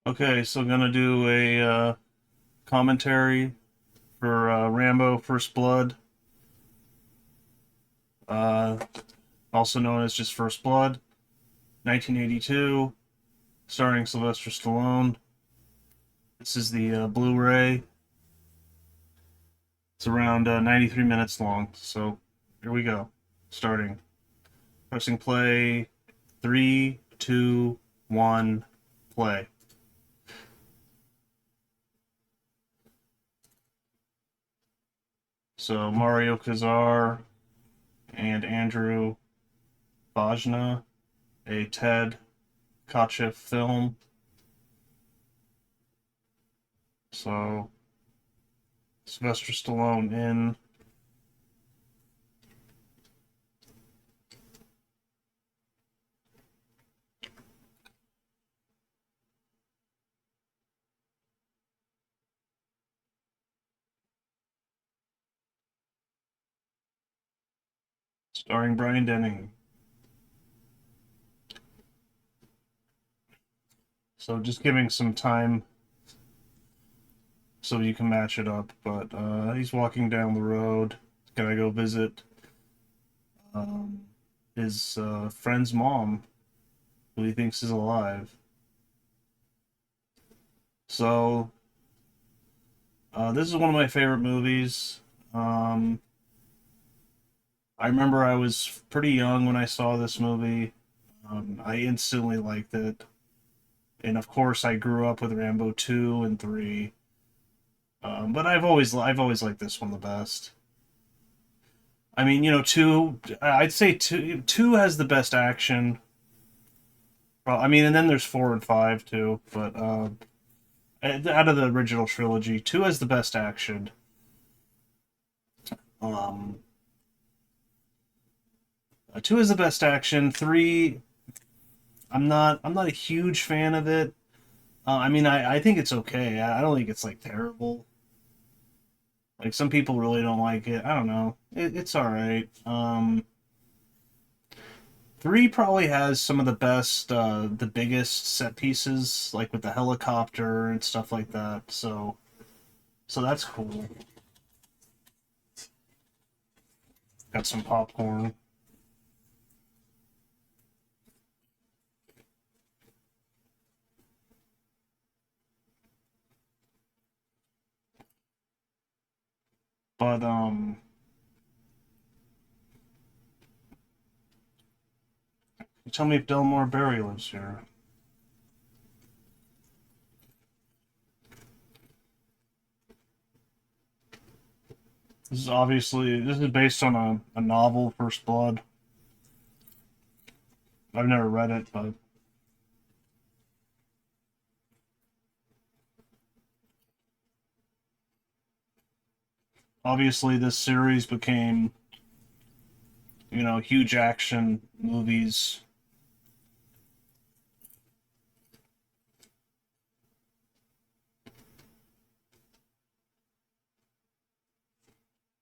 Okay, so I'm gonna do a commentary for Rambo: First Blood, uh, also known as just First Blood, 1982, starring Sylvester Stallone. This is the Blu-ray. It's around 93 minutes long. So here we go. Starting. Pressing play. Three, two, one, play. So Mario Kazar and Andrew Bajna, a Ted Kotcheff film. So Sylvester Stallone in. Starring Brian Dennehy. So just giving some time so you can match it up. But he's walking down the road. He's gonna go visit um, his friend's mom, who he thinks is alive. So this is one of my favorite movies. Um, I remember I was pretty young when I saw this movie. I instantly liked it, and of course, I grew up with Rambo 2 and 3. But I've always liked this one the best. I mean, two. I'd say two has the best action. Well, I mean, and then there's 4 and 5 too. But out of the original trilogy, two has the best action. Um, two is the best action. Three, I'm not a huge fan of it. I mean, I think it's okay. I don't think it's like terrible. Like some people really don't like it. I don't know. It's all right. Three probably has some of the best, the biggest set pieces, like with the helicopter and stuff like that. So that's cool. Got some popcorn. But you tell me if Delmore Berry lives here. This is based on a novel, First Blood. I've never read it, but obviously this series became, huge action movies.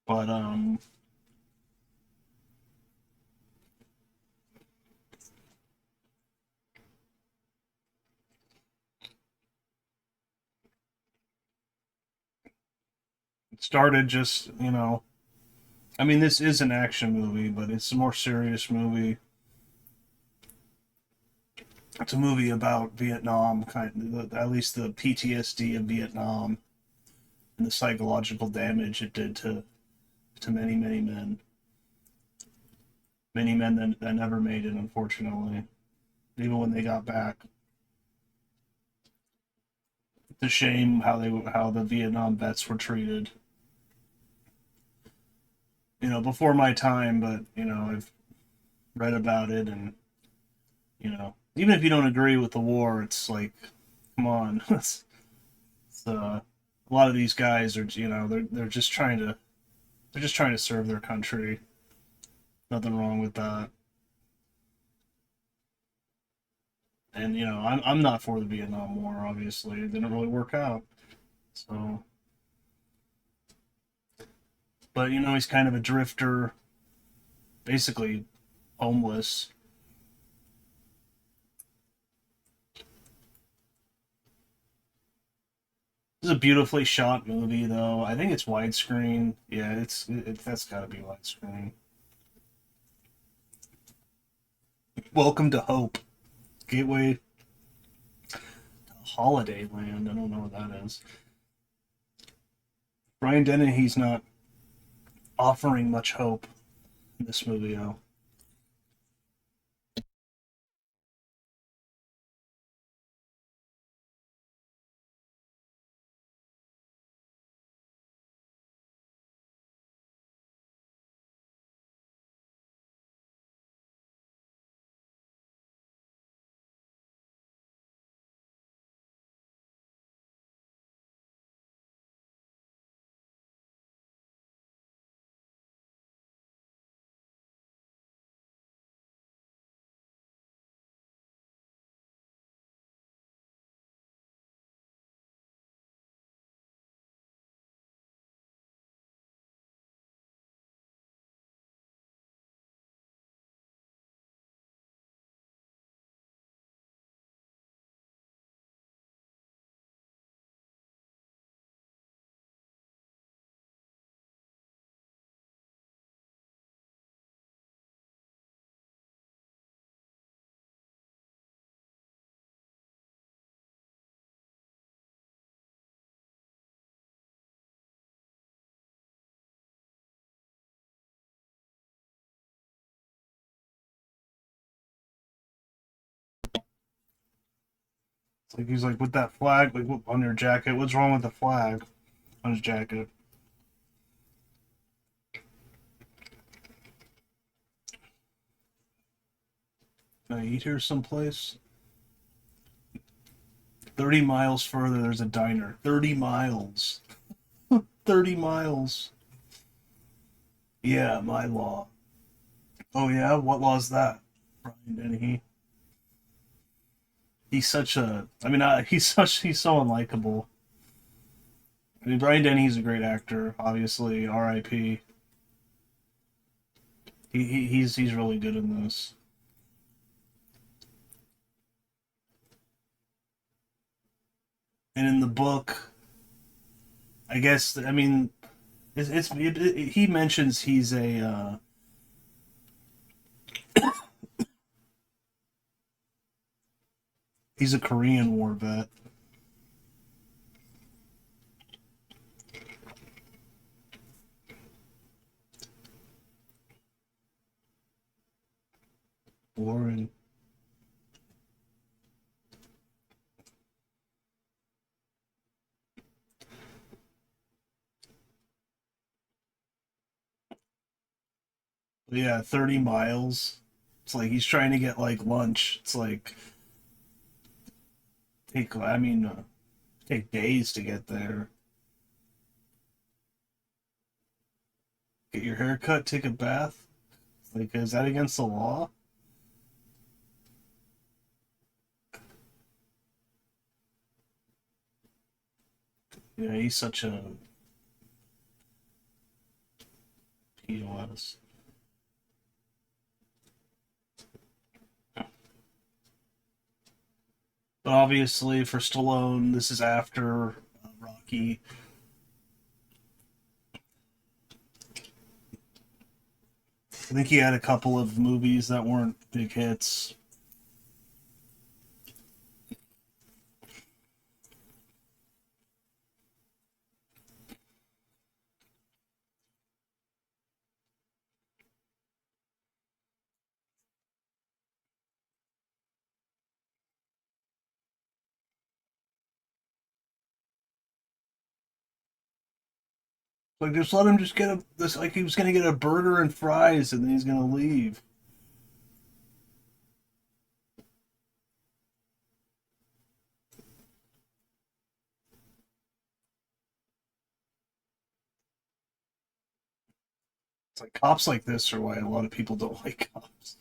But it started just, I mean, this is an action movie, but it's a more serious movie. It's a movie about Vietnam, kind of, at least the PTSD of Vietnam and the psychological damage it did to many, many men that never made it, unfortunately, even when they got back. It's a shame how the Vietnam vets were treated. Before my time, but I've read about it, and even if you don't agree with the war, it's like, come on, a lot of these guys are, they're just trying to serve their country. Nothing wrong with that. And I'm not for the Vietnam War. Obviously, it didn't really work out. So, but he's kind of a drifter, basically homeless. This is a beautifully shot movie, though. I think it's widescreen. Yeah, that's got to be widescreen. Welcome to Hope, Gateway to Holiday Land. I don't know what that is. Brian Dennehy's not offering much hope in this movie, though. It's like he's like with that flag like on your jacket. What's wrong with the flag on his jacket? Can I eat here someplace? 30 miles further, there's a diner. 30 miles. 30 miles. Yeah, my law. Oh yeah, what law is that? Brian Dennehy. He's such a. I mean, he's so unlikable. I mean, Brian Dennehy's a great actor. Obviously, R.I.P. He's really good in this. And in the book, I guess I mean he mentions he's a Korean War vet. Warren. But yeah, 30 miles. It's like he's trying to get like lunch. It's like take days to get there. Get your hair cut, take a bath. Like, is that against the law? Yeah, he's such a POS. But obviously, for Stallone, this is after Rocky. I think he had a couple of movies that weren't big hits. Like, just let him just get a this. Like, he was gonna get a burger and fries, and then he's gonna leave. It's like cops like this are why a lot of people don't like cops.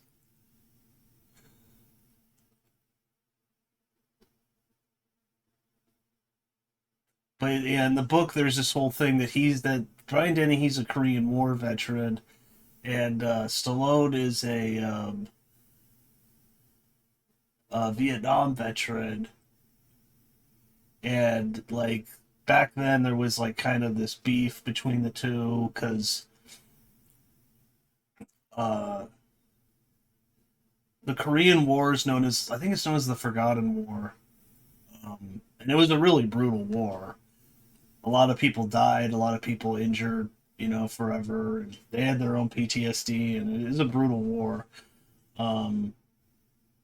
But yeah, in the book, there's this whole thing that Brian Denny, he's a Korean War veteran, and Stallone is a Vietnam veteran, and like back then there was like kind of this beef between the two because uh, the Korean War is known as, I think it's known as the Forgotten War, and it was a really brutal war. A lot of people died, a lot of people injured, forever. And they had their own PTSD, and it is a brutal war. Um,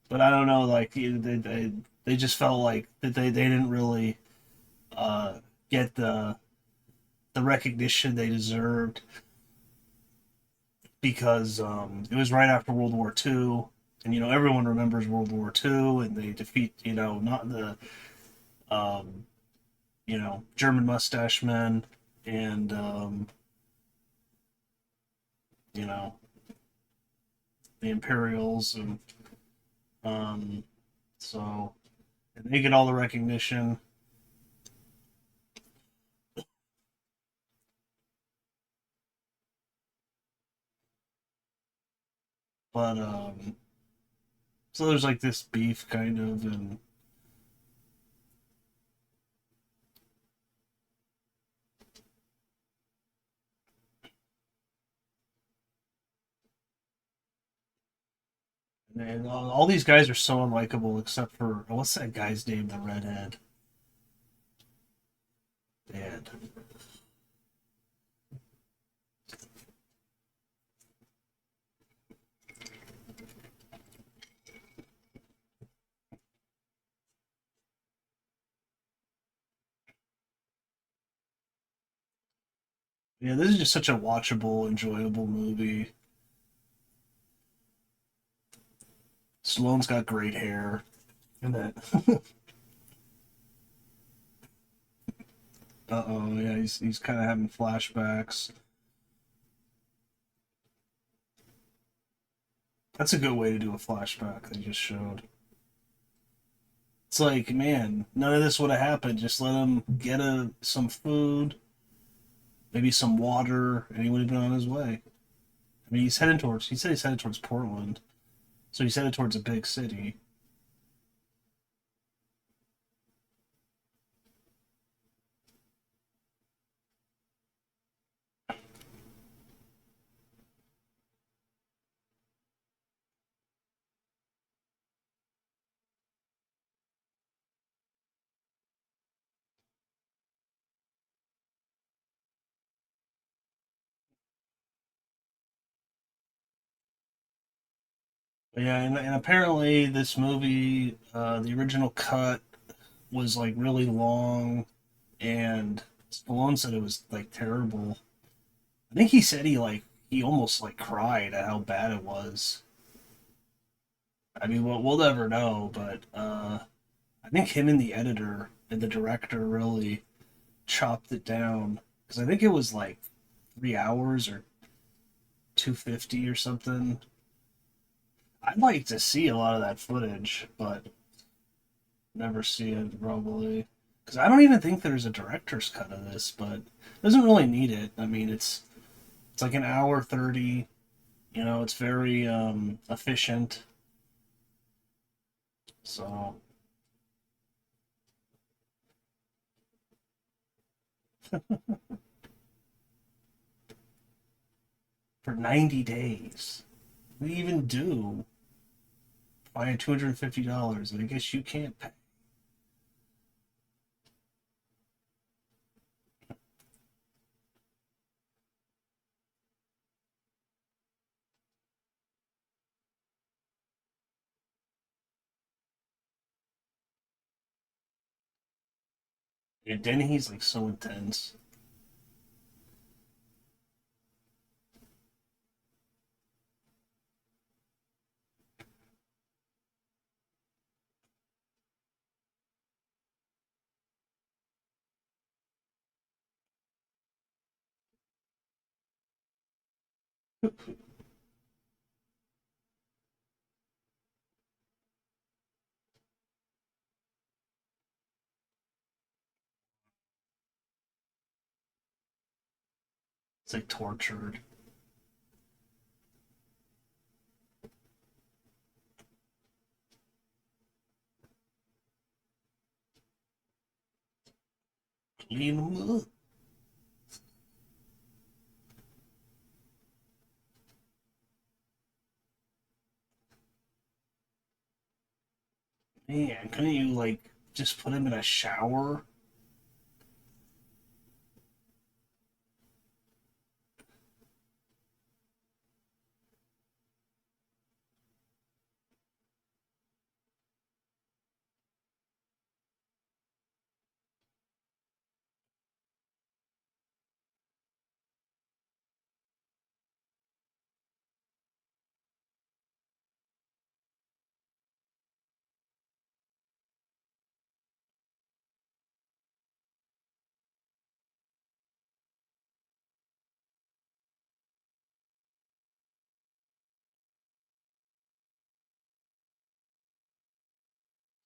but I don't know, like they just felt like that they didn't really uh, get the recognition they deserved because it was right after World War II, and everyone remembers World War II, and they defeat not the German mustache men, and you know the Imperials, and um, so and they get all the recognition. But so there's like this beef kind of, and all these guys are so unlikable except for what's that guy's name, the redhead dad. Yeah, this is just such a watchable, enjoyable movie. Stallone's got great hair, and that. Uh-oh, yeah, he's kind of having flashbacks. That's a good way to do a flashback they just showed. It's like, man, none of this would have happened. Just let him get some food, maybe some water, and he would have been on his way. I mean, he said he's headed towards Portland, so he's headed towards a big city. But yeah, and apparently this movie, the original cut was like really long, and Stallone said it was like terrible. I think he said he almost like cried at how bad it was. I mean, we'll never know, but I think him and the editor and the director really chopped it down because I think it was like 3 hours or 250 or something. I'd like to see a lot of that footage, but never see it probably because I don't even think there's a director's cut of this, but it doesn't really need it. I mean, it's like an hour 30. It's very efficient. So for 90 days, we even do buying $250, and I guess you can't pay. Yeah, Dennehy's like so intense. It's like tortured. Lean 'em up. Man, couldn't you, like, just put him in a shower?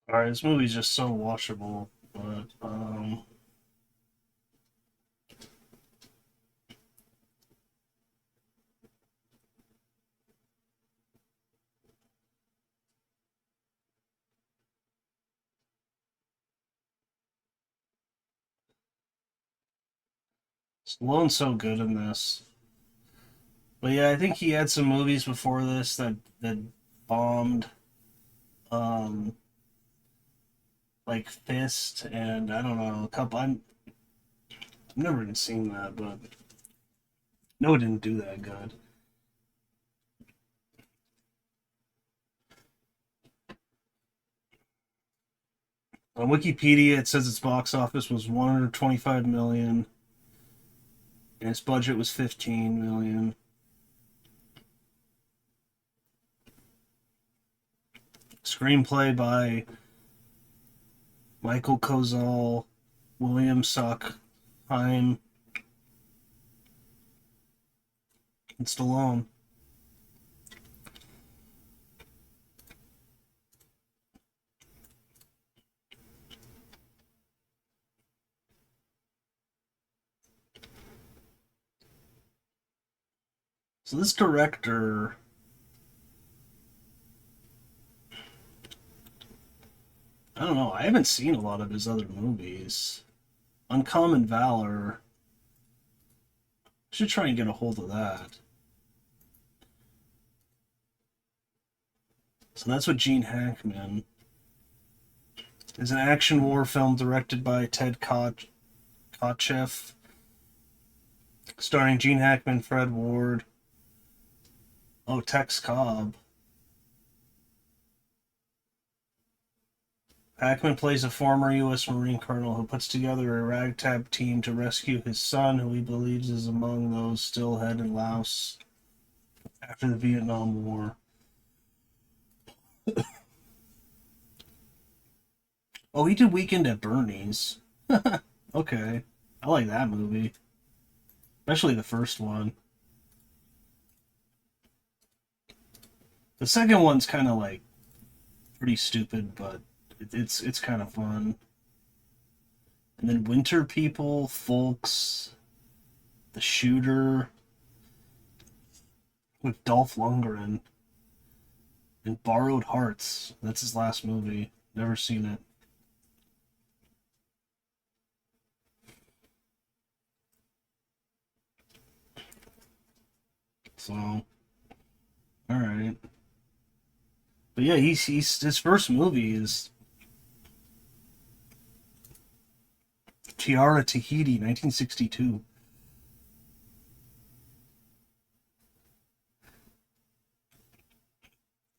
Alright, this movie's just so watchable, but, Stallone's so good in this. But yeah, I think he had some movies before this that bombed, um, like Fist, and I don't know, a couple. I've never even seen that, but no, it didn't do that good. On Wikipedia, it says its box office was 125 million, and its budget was 15 million. Screenplay by Michael Kozal, William Sockheim, and Stallone. So this director, I don't know. I haven't seen a lot of his other movies. Uncommon Valor. Should try and get a hold of that. So that's what Gene Hackman is, an action war film directed by Ted Kotcheff, starring Gene Hackman, Fred Ward. Oh, Tex Cobb. Hackman plays a former U.S. Marine colonel who puts together a ragtag team to rescue his son, who he believes is among those still held in Laos after the Vietnam War. Oh, he did Weekend at Bernie's. Okay. I like that movie. Especially the first one. The second one's kind of like pretty stupid, but it's kind of fun. And then Winter People, Folks, The Shooter with Dolph Lundgren, and Borrowed Hearts. That's his last movie. Never seen it. So, all right. But yeah, he's his first movie is Tiara Tahiti, 1962.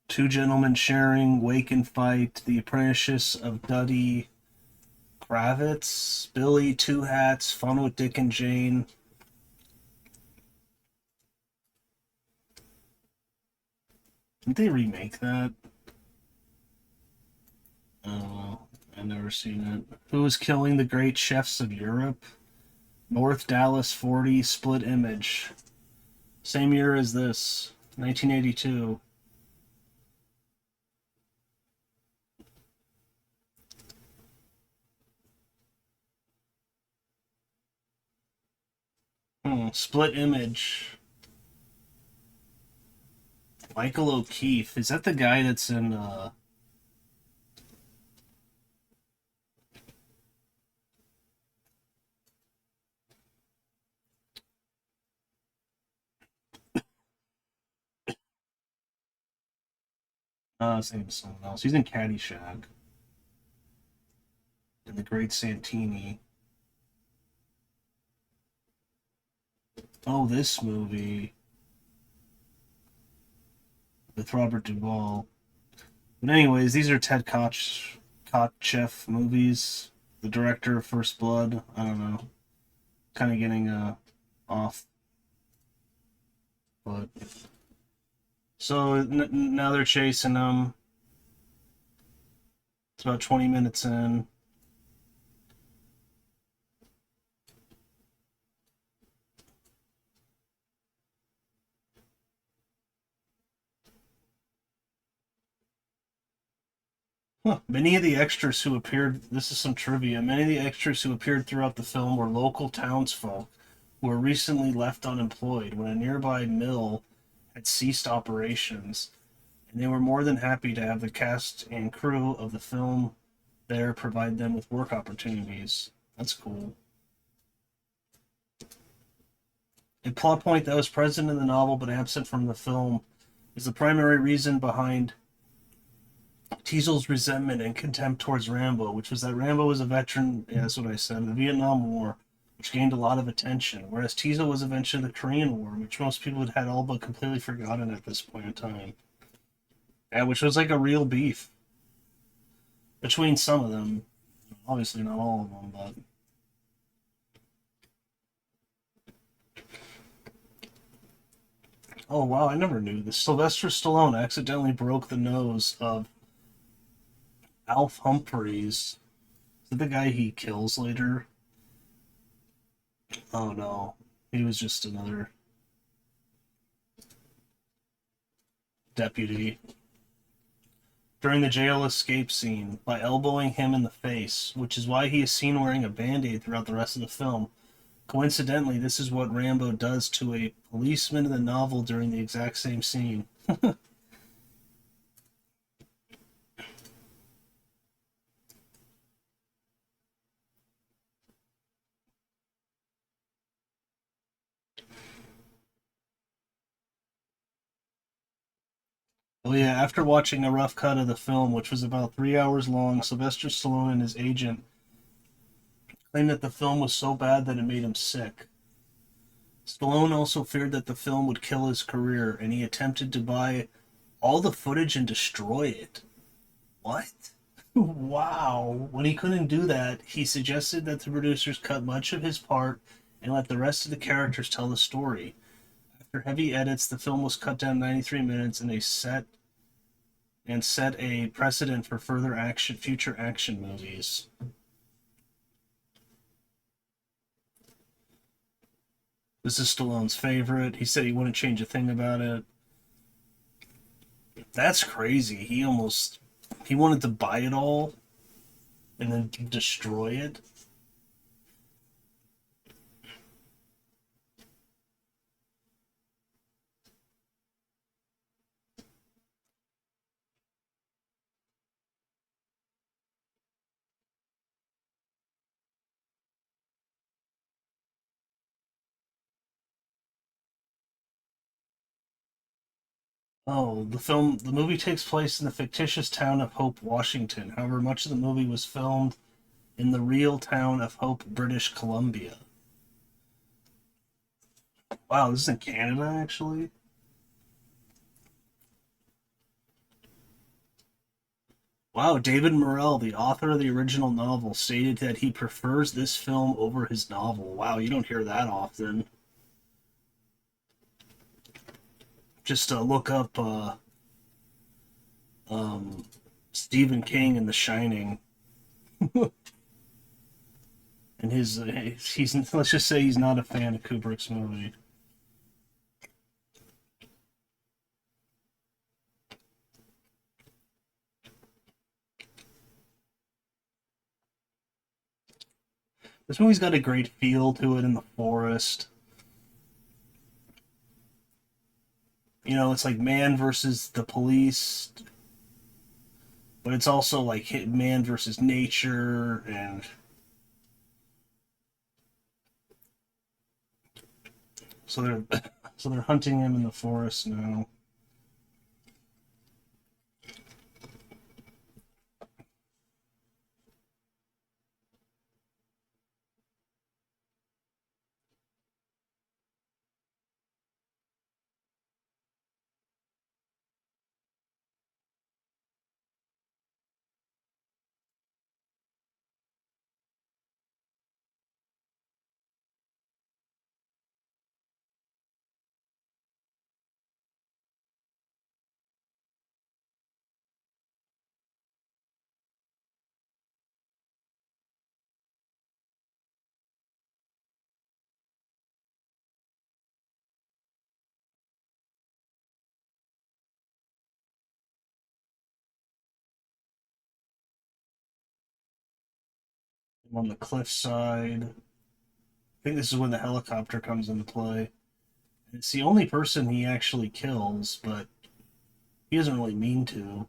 Two Gentlemen Sharing, Wake and Fight, The Apprentice of Duddy Kravitz, Billy, Two Hats, Fun with Dick and Jane. Didn't they remake that? Oh, I've never seen it. Who was Killing the Great Chefs of Europe? North Dallas 40, Split Image. Same year as this, 1982. Split Image. Michael O'Keefe. Is that the guy that's in His name is someone else. He's in Caddyshack and The Great Santini. Oh, this movie with Robert Duvall. But anyways, these are Kotcheff movies. The director of First Blood. I don't know. Kind of getting off, but so now they're chasing them. It's about 20 minutes in. Huh. Many of the extras who appeared, this is some trivia, many of the extras who appeared throughout the film were local townsfolk who were recently left unemployed when a nearby mill had ceased operations, and they were more than happy to have the cast and crew of the film there provide them with work opportunities. That's cool. A plot point that was present in the novel but absent from the film is the primary reason behind Teasel's resentment and contempt towards Rambo, which was that Rambo was a veteran, yeah, that's what I said, of the Vietnam War, which gained a lot of attention, whereas Teasel was a veteran of the Korean War, which most people had all but completely forgotten at this point in time. Yeah, which was like a real beef between some of them. Obviously, not all of them, but. Oh, wow, I never knew this. Sylvester Stallone accidentally broke the nose of Alf Humphreys. Is that the guy he kills later? Oh no, he was just another deputy. During the jail escape scene, by elbowing him in the face, which is why he is seen wearing a band-aid throughout the rest of the film. Coincidentally, this is what Rambo does to a policeman in the novel during the exact same scene. Oh yeah, after watching a rough cut of the film, which was about 3 hours long, Sylvester Stallone and his agent claimed that the film was so bad that it made him sick. Stallone also feared that the film would kill his career, and he attempted to buy all the footage and destroy it. What? Wow. When he couldn't do that, he suggested that the producers cut much of his part and let the rest of the characters tell the story. After heavy edits, the film was cut down 93 minutes and set a precedent for future action movies. This is Stallone's favorite. He said he wouldn't change a thing about it. That's crazy. He wanted to buy it all and then destroy it. Oh, the movie takes place in the fictitious town of Hope, Washington. However, much of the movie was filmed in the real town of Hope, British Columbia. Wow, this is in Canada, actually? Wow, David Morrell, the author of the original novel, stated that he prefers this film over his novel. Wow, you don't hear that often. Just look up um, Stephen King and The Shining, and he's let's just say he's not a fan of Kubrick's movie. This movie's got a great feel to it in the forest. You know, it's like man versus the police, but it's also like man versus nature, and so they're so they're hunting him in the forest now. on the cliffside. I think this is when the helicopter comes into play. It's the only person he actually kills, but he doesn't really mean to.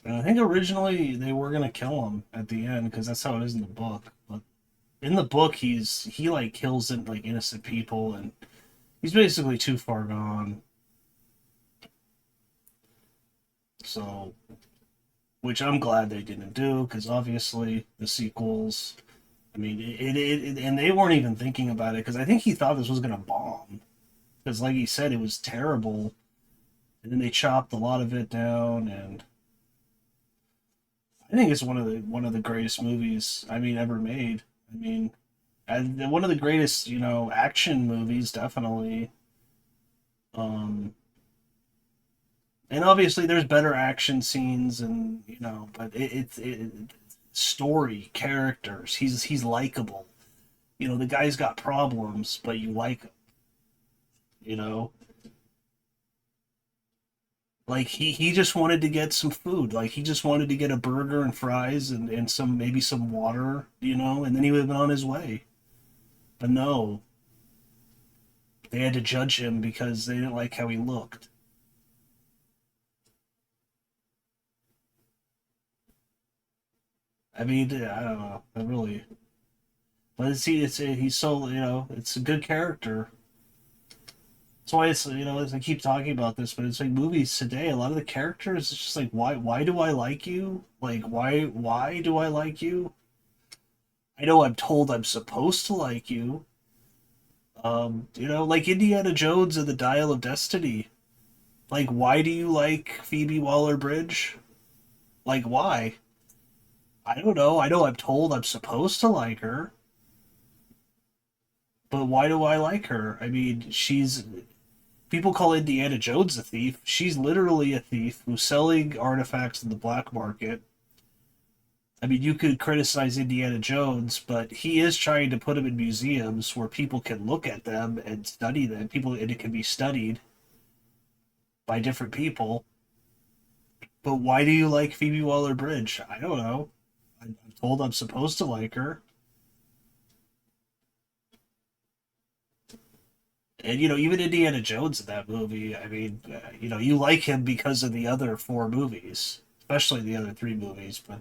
And I think originally they were gonna kill him at the end because that's how it is in the book. But in the book, he like kills like innocent people, and he's basically too far gone. So, which I'm glad they didn't do because obviously the sequels. I mean, and they weren't even thinking about it because I think he thought this was gonna bomb because, like he said, it was terrible, and then they chopped a lot of it down, and I think it's one of the greatest movies I mean ever made. I mean, and one of the greatest action movies definitely. Um, and obviously there's better action scenes and but story characters. He's likable. The guy's got problems, but you like him. You know, like he just wanted to get some food. Like he just wanted to get a burger and fries and some maybe some water. And then he would have been on his way. But no, they had to judge him because they didn't like how he looked. I mean, I don't know. I really, but he's so it's a good character. That's why it's as I keep talking about this, but it's like movies today. A lot of the characters, it's just like why do I like you? Like why do I like you? I know I'm told I'm supposed to like you. Like Indiana Jones and the Dial of Destiny. Like why do you like Phoebe Waller-Bridge? Like why? I don't know. I know I'm told I'm supposed to like her, but why do I like her? I mean, she's people call Indiana Jones a thief. She's literally a thief who's selling artifacts in the black market. I mean, you could criticize Indiana Jones, but he is trying to put them in museums where people can look at them and study them. And it can be studied by different people. But why do you like Phoebe Waller-Bridge? I don't know. I'm told I'm supposed to like her. And even Indiana Jones in that movie, I mean, you like him because of the other four movies, especially the other three movies. But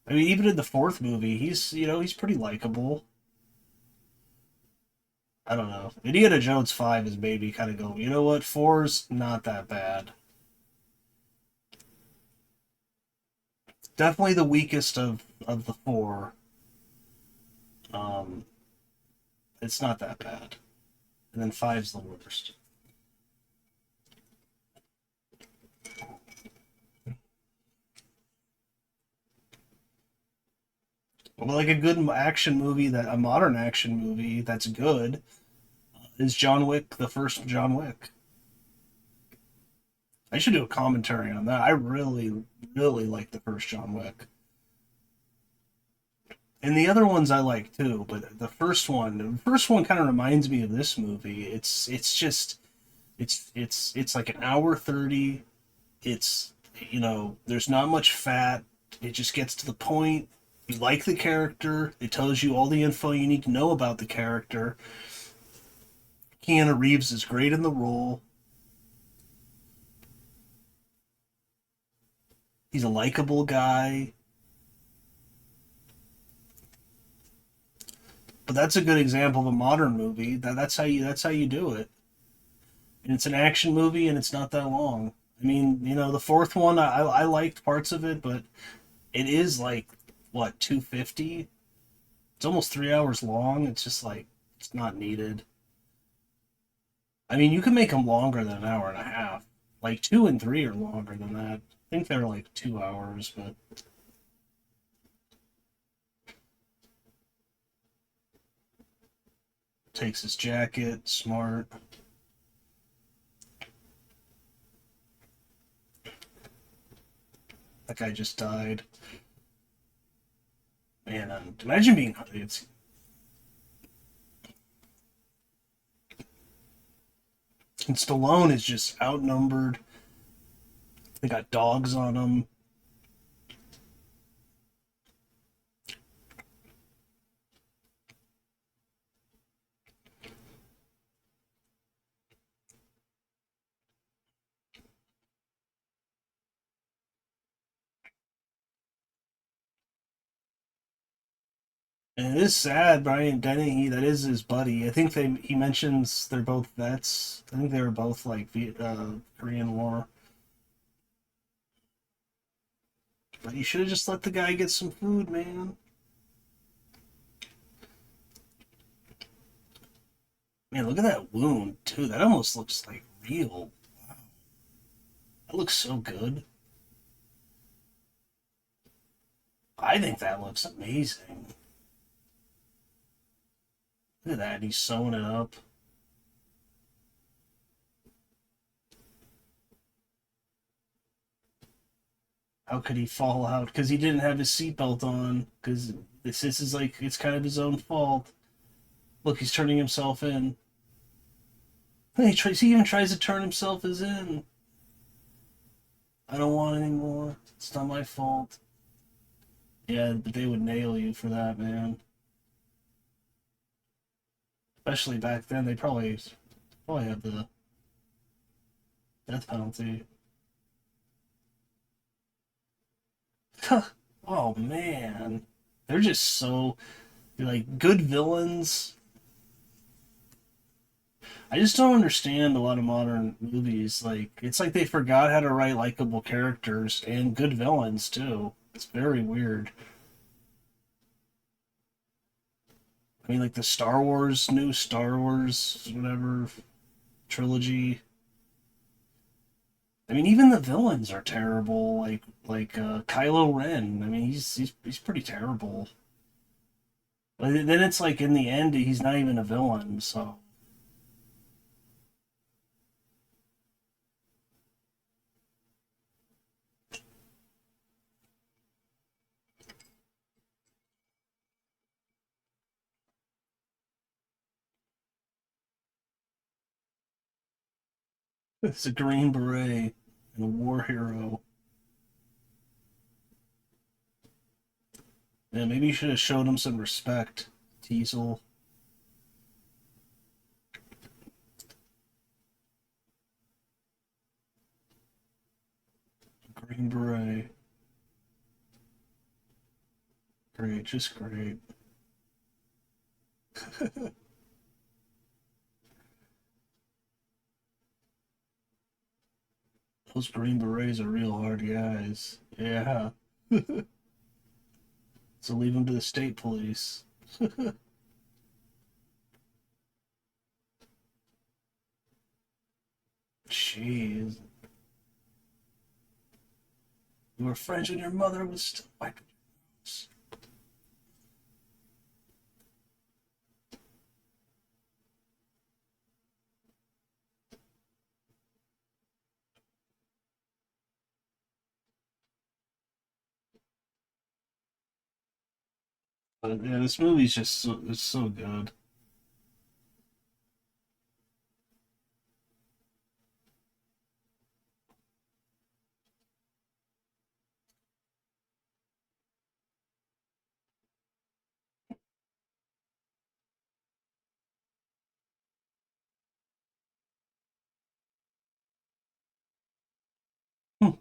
I mean, even in the fourth movie, he's pretty likable. I don't know. Indiana Jones 5 has made me kind of go, you know what? Four's not that bad. Definitely the weakest of the four. Um, it's not that bad. And then five's the worst. Well, like a modern action movie that's good is John Wick, the first John Wick. I should do a commentary on that. I really, really like the first John Wick. And the other ones I like too, but the first one kind of reminds me of this movie. It's just it's like an hour 30. It's there's not much fat. It just gets to the point. You like the character. It tells you all the info you need to know about the character. Keanu Reeves is great in the role. He's a likable guy. But that's a good example of a modern movie. That's how you do it. And it's an action movie and it's not that long. I mean, the fourth one I liked parts of it, but it is like what 250. It's almost 3 hours long. It's just like it's not needed. I mean, you can make them longer than an hour and a half. Like two and three are longer than that. I think they're like 2 hours, but takes his jacket. Smart. That guy just died. Man, imagine being. And Stallone is just outnumbered. They got dogs on them. And it is sad, Brian Dennehy, that is his buddy. I think he mentions they're both vets. I think they were both like Korean War. But you should have just let the guy get some food, man. Man, look at that wound too. That almost looks like real. That looks so good. I think that looks amazing. Look at that. He's sewing it up. How could he fall out? Because he didn't have his seatbelt on. Because this is like, it's kind of his own fault. Look, he's turning himself in. He even tries to turn himself as in. I don't want any more. It's not my fault. Yeah, but they would nail you for that, man. Especially back then, they probably had the death penalty. Oh man, they're just so like good villains. I just don't understand a lot of modern movies. Like it's like they forgot how to write likable characters and good villains too. It's very weird. I mean, like the new Star Wars, whatever trilogy. I mean, even the villains are terrible. Like Kylo Ren. I mean, he's pretty terrible. But then it's like in the end, he's not even a villain. So it's a Green Beret and a war hero. Yeah, maybe you should have showed him some respect, Teasel. Green Beret. Great, just great. Those Green Berets are real hard guys. Yeah. So leave them to the state police. Jeez. You were friends when your mother was still wiping your nose. But yeah, this movie's just it's so good.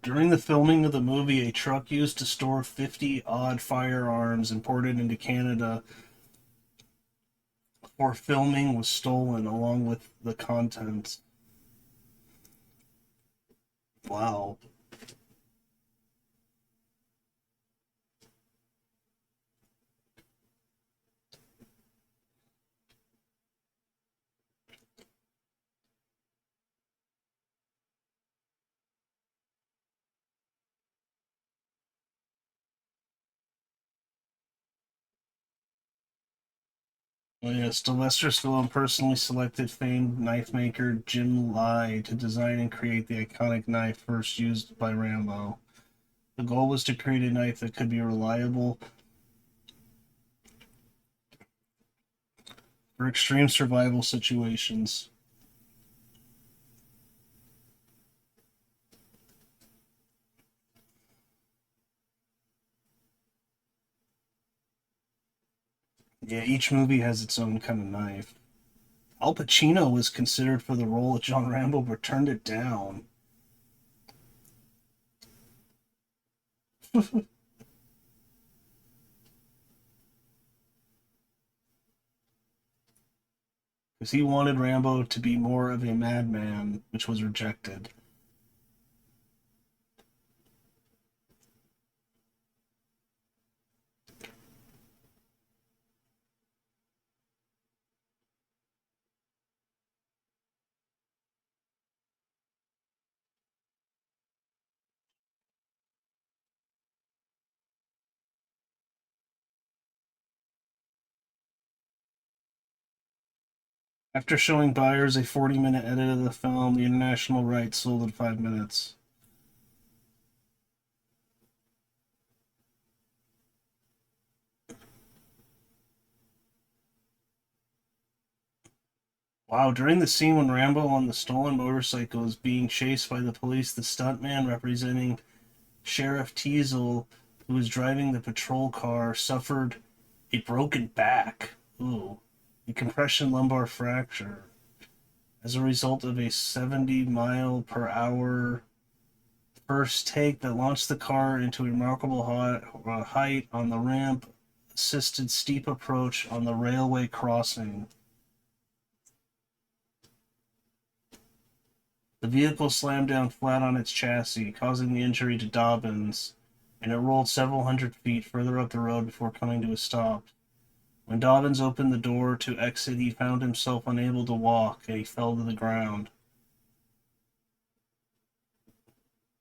During the filming of the movie, a truck used to store 50 odd firearms imported into Canada for filming was stolen along with the contents. Wow. Oh yeah, Sylvester Stallone personally selected famed knife maker Jim Lai to design and create the iconic knife first used by Rambo. The goal was to create a knife that could be reliable for extreme survival situations. Yeah, each movie has its own kind of knife. Al Pacino was considered for the role of John Rambo, but turned it down. Because he wanted Rambo to be more of a madman, which was rejected. After showing buyers a 40-minute edit of the film, the international rights sold in 5 minutes. Wow, during the scene when Rambo on the stolen motorcycle is being chased by the police, the stuntman representing Sheriff Teasel, who was driving the patrol car, suffered a broken back. Ooh, a compression lumbar fracture as a result of a 70-mile-per-hour first take that launched the car into a remarkable height on the ramp, assisted steep approach on the railway crossing. The vehicle slammed down flat on its chassis, causing the injury to Dobbins, and it rolled several hundred feet further up the road before coming to a stop. When Dobbins opened the door to exit, he found himself unable to walk, and he fell to the ground.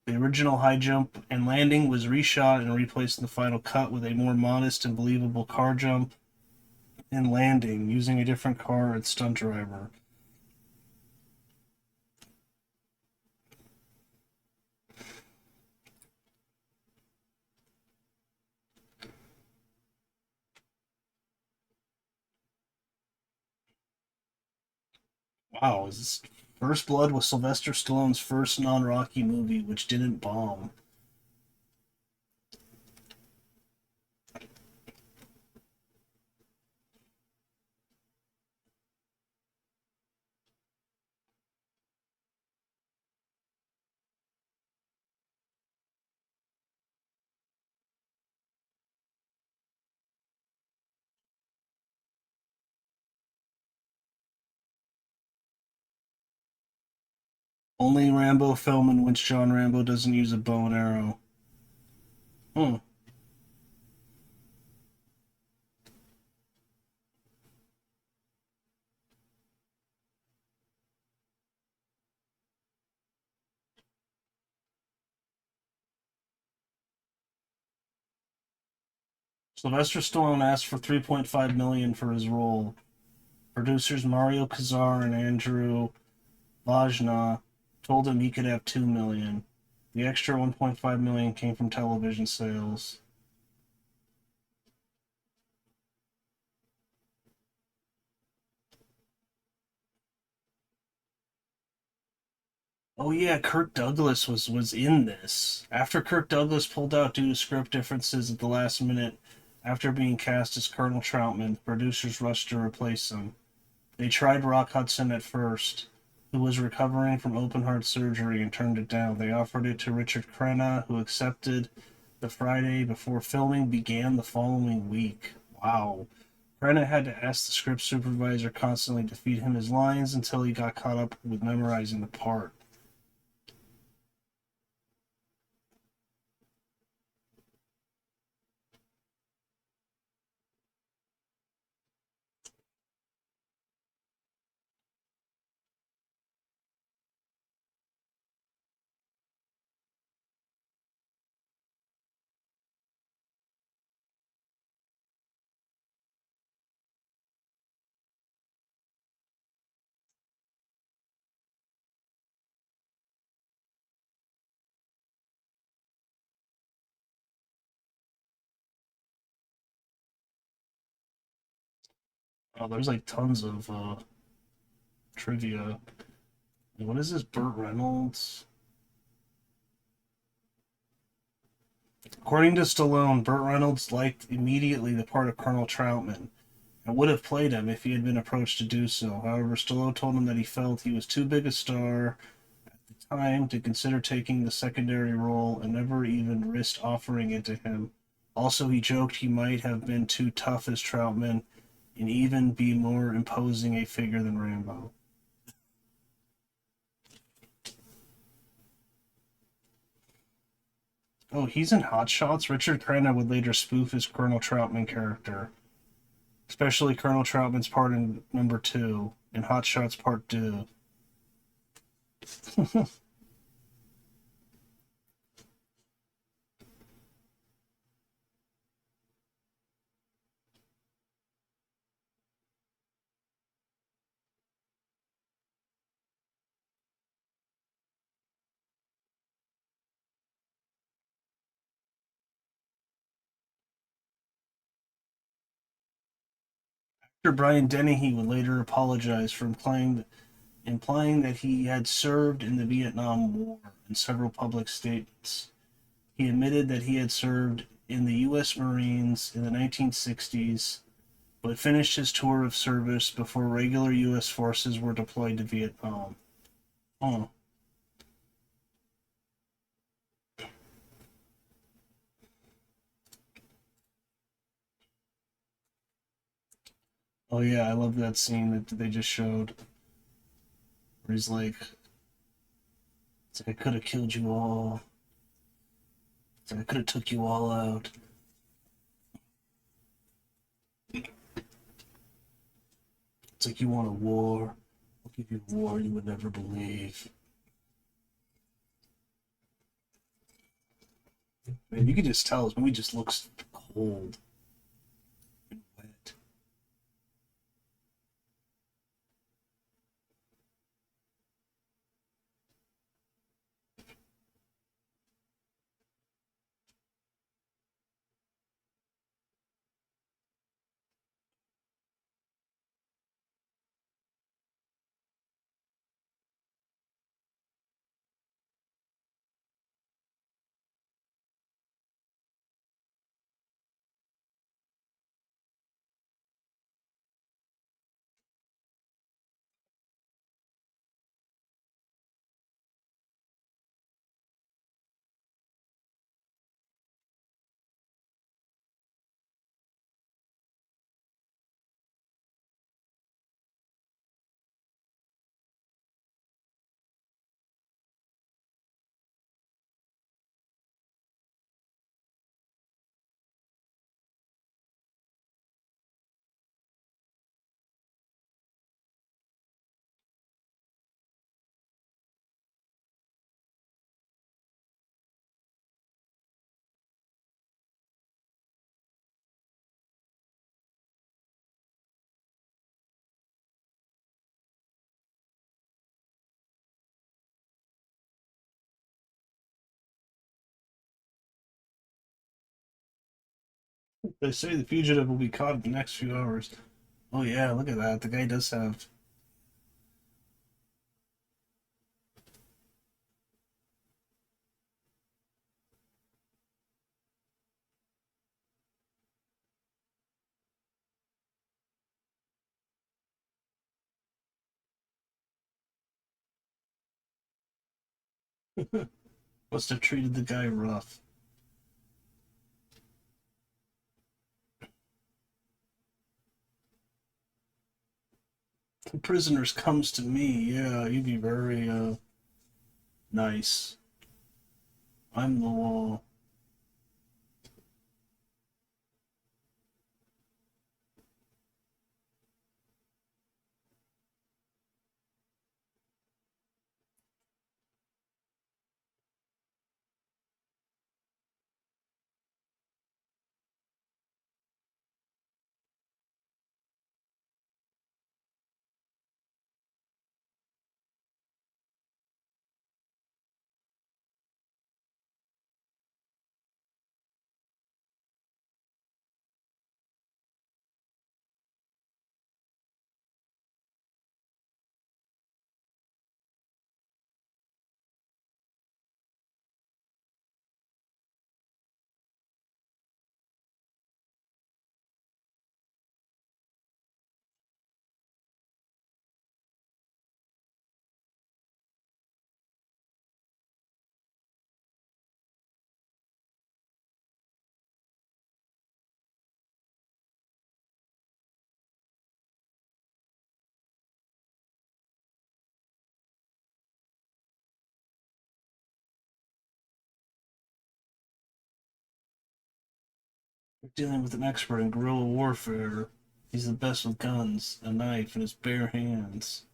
The original high jump and landing was reshot and replaced in the final cut with a more modest and believable car jump and landing using a different car and stunt driver. Wow, is this First Blood was Sylvester Stallone's first non-Rocky movie, which didn't bomb. Only Rambo film in which John Rambo doesn't use a bow and arrow. Hmm. Sylvester Stallone asked for 3.5 million for his role. Producers Mario Kazar and Andrew Vajna told him he could have 2 million. The extra 1.5 million came from television sales. Oh yeah, Kirk Douglas was in this. After Kirk Douglas pulled out due to script differences at the last minute, after being cast as Colonel Troutman, producers rushed to replace him. They tried Rock Hudson at first, who was recovering from open heart surgery, and turned it down. They offered it to Richard Crenna, who accepted the Friday before filming began the following week. Wow. Crenna had to ask the script supervisor constantly to feed him his lines until he got caught up with memorizing the part. Oh, there's like tons of trivia. What is this? Burt Reynolds? According to Stallone, Burt Reynolds liked immediately the part of Colonel Troutman. and would have played him if he had been approached to do so. However, Stallone told him that he felt he was too big a star time to consider taking the secondary role and never even risked offering it to him. Also, he joked he might have been too tough as Troutman and even be more imposing a figure than Rambo. Oh, he's in Hot Shots. Richard Crenna would later spoof his Colonel Troutman character, especially Colonel Troutman's part in number two in Hot Shots Part Two. Actor Brian Dennehy would later apologize for implying that he had served in the Vietnam War in several public statements. He admitted that he had served in the U.S. Marines in the 1960s, but finished his tour of service before regular U.S. forces were deployed to Vietnam. Oh, oh yeah, I love that scene that they just showed, where he's like, "It's like I could have killed you all. It's like I could have took you all out." It's like you want a war. I'll give you a war you would never believe. Man, you can just tell this movie just looks cold and wet. They say the fugitive will be caught in the next few hours. Oh yeah, look at that. The guy does have. Must have treated the guy rough. The prisoners comes to me. Yeah, you'd be very nice. I'm the law. We're dealing with an expert in guerrilla warfare. He's the best with guns, a knife, and his bare hands.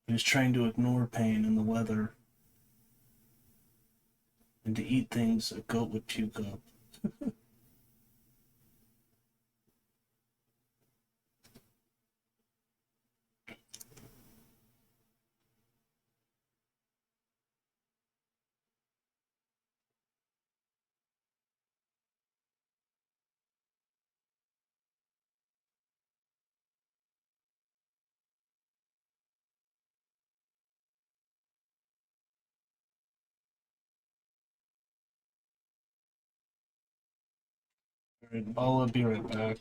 He was trained to ignore pain and the weather, and to eat things a goat would puke up. Alright, I'll be right back.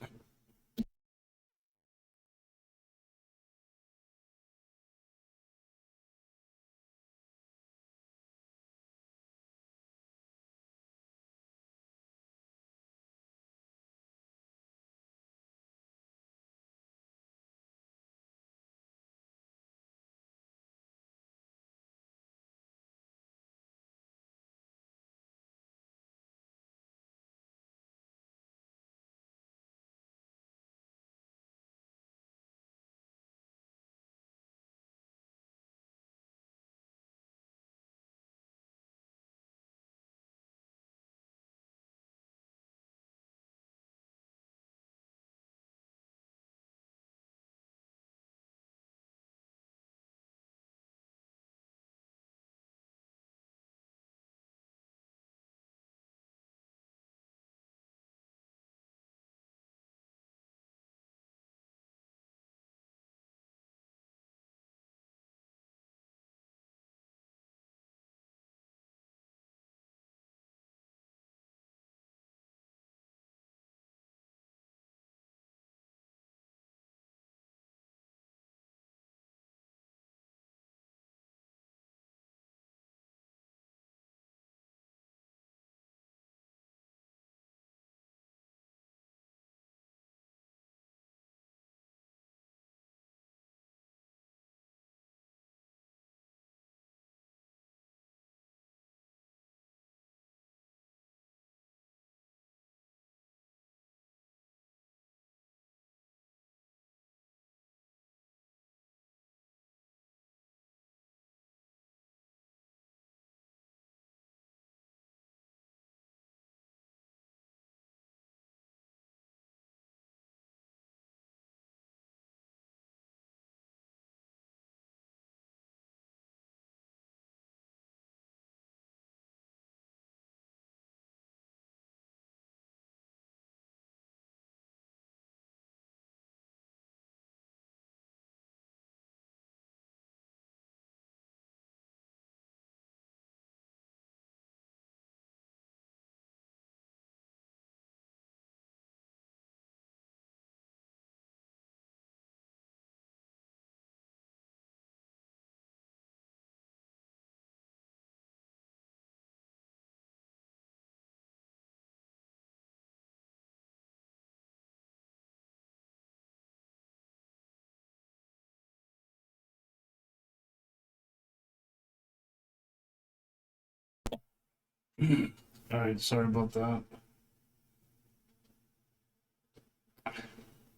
Alright, sorry about that.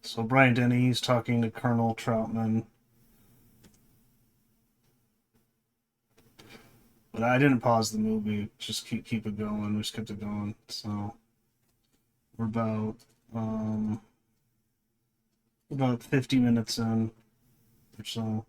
So Brian Dennehy's talking to Colonel Troutman, but I didn't pause the movie. Just keep it going. We just kept it going. So we're about 50 minutes in or so.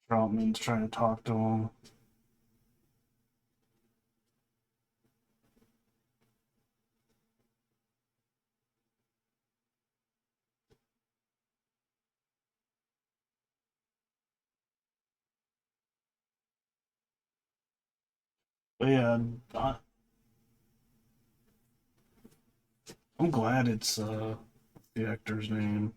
Troutman's trying to talk to him. But yeah, I, I'm glad it's the actor's name.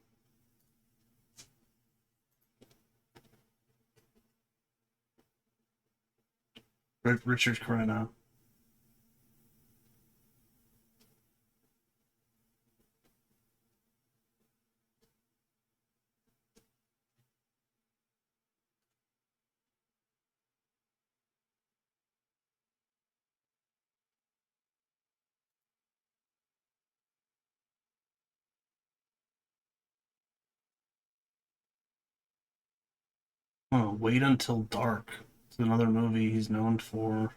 Richard Crenna. Oh, Wait Until Dark. It's another movie he's known for.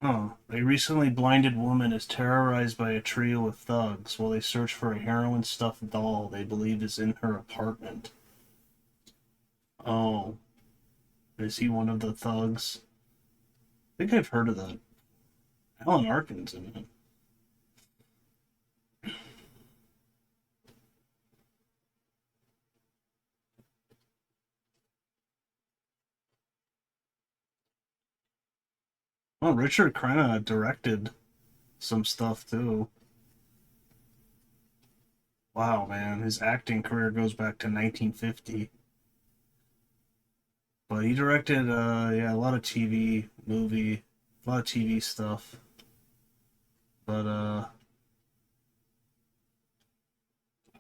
Oh, a recently blinded woman is terrorized by a trio of thugs while they search for a heroin stuffed doll they believe is in her apartment. Oh, is he one of the thugs? I think I've heard of that. Alan Arkin's in it. Oh, Richard Crenna directed some stuff too. Wow, man, his acting career goes back to 1950. But he directed, yeah, a lot of a lot of TV stuff. But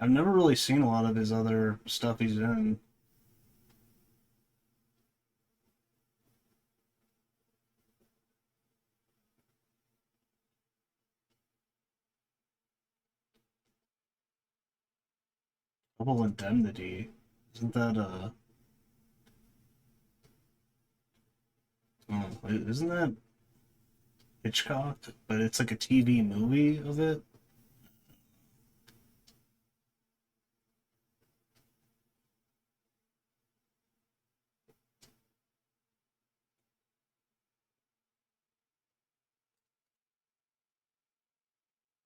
I've never really seen a lot of his other stuff he's in. Double Indemnity, isn't that isn't that Hitchcock? But it's like a TV movie of it.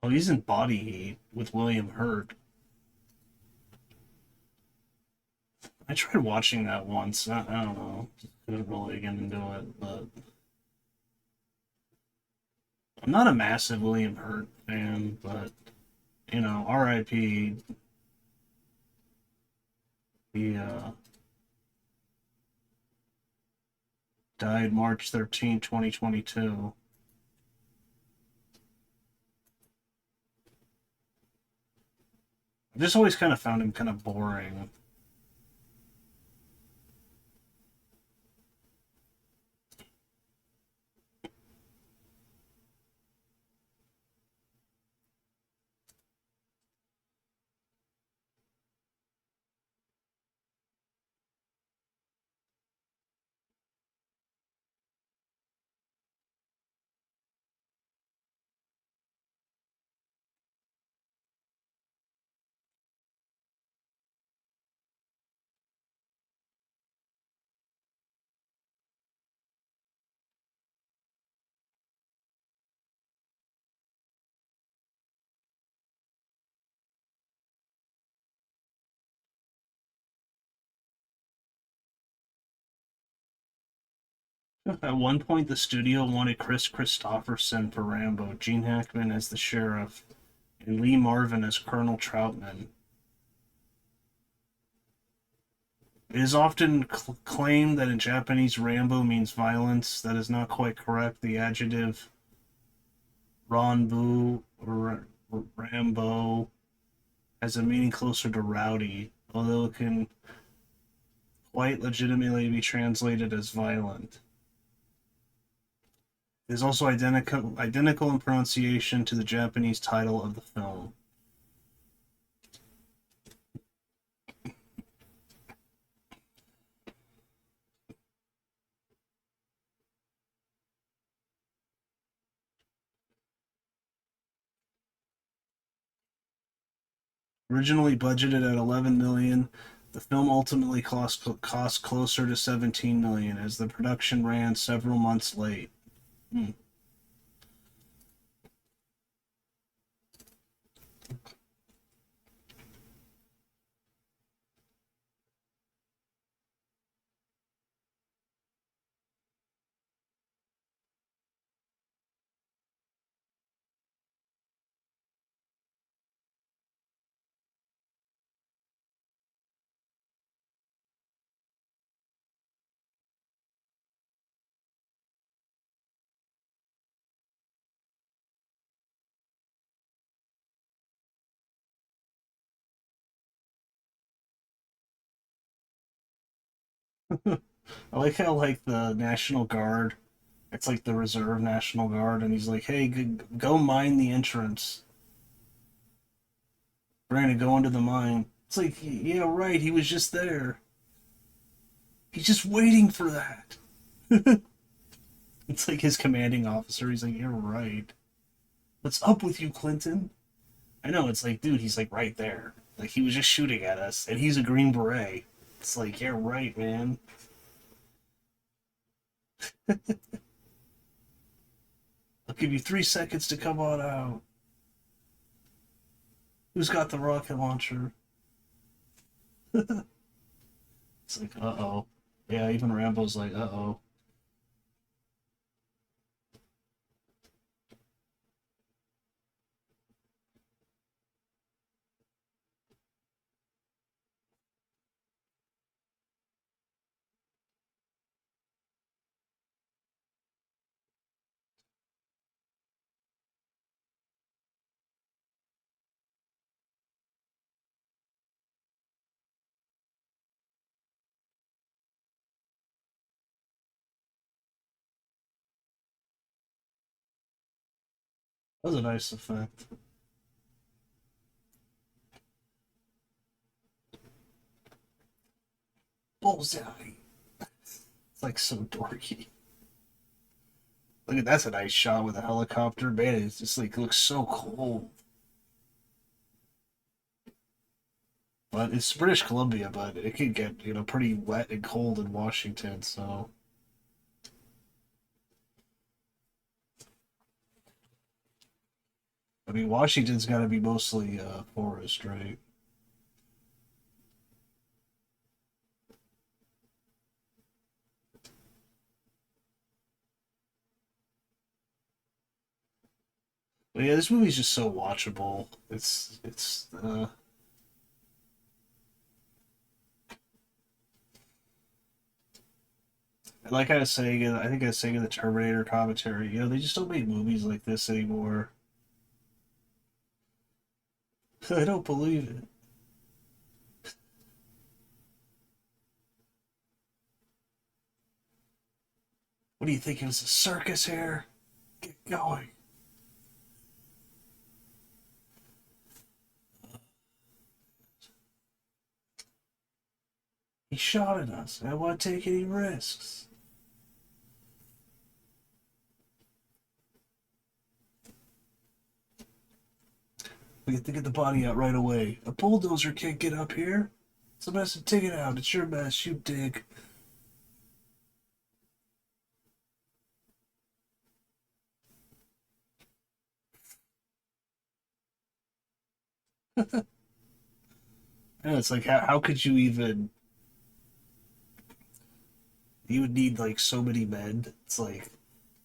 Oh, he's in Body Heat with William Hurt. I tried watching that once. I don't know. Couldn't really get into it, but I'm not a massive William Hurt fan. But you know, R.I.P. He died March 13, 2022. I just always kind of found him kind of boring. At one point, the studio wanted Chris Christopherson for Rambo, Gene Hackman as the sheriff, and Lee Marvin as Colonel Troutman. It is often claimed that in Japanese Rambo means violence. That is not quite correct. The adjective Ranbu or Rambo has a meaning closer to rowdy, although it can quite legitimately be translated as violent. It is also identical in pronunciation to the Japanese title of the film. Originally budgeted at 11 million, the film ultimately cost closer to 17 million as the production ran several months late. Hmm. I like how like the National Guard, it's like the reserve National Guard, and he's like, "Hey, go mine the entrance. Brandon, go into the mine." It's like, yeah, right. He was just there. He's just waiting for that. It's like his commanding officer. He's like, "You're right. What's up with you, Clinton?" I know. It's like, dude, he's like right there. Like he was just shooting at us, and he's a Green Beret. It's like, you're right, man. I'll give you 3 seconds to come on out. Who's got the rocket launcher? It's like, uh oh. Yeah, even Rambo's like, uh oh. That was a nice effect. Bullseye. It's like so dorky. Look at that's a nice shot with a helicopter. Man, it's just like looks so cold. But it's British Columbia, but it could get, pretty wet and cold in Washington, so I mean Washington's gotta be mostly forest, right? But yeah, this movie's just so watchable. It's like I was saying, I think I was saying in the Terminator commentary, they just don't make movies like this anymore. I don't believe it. What do you think? It was a circus here? Get going. He shot at us. I don't want to take any risks. We have to get the body out right away. A bulldozer can't get up here. It's a mess. Take it out. It's your mess. You dig. And it's like, how could you even? You would need like so many men. It's like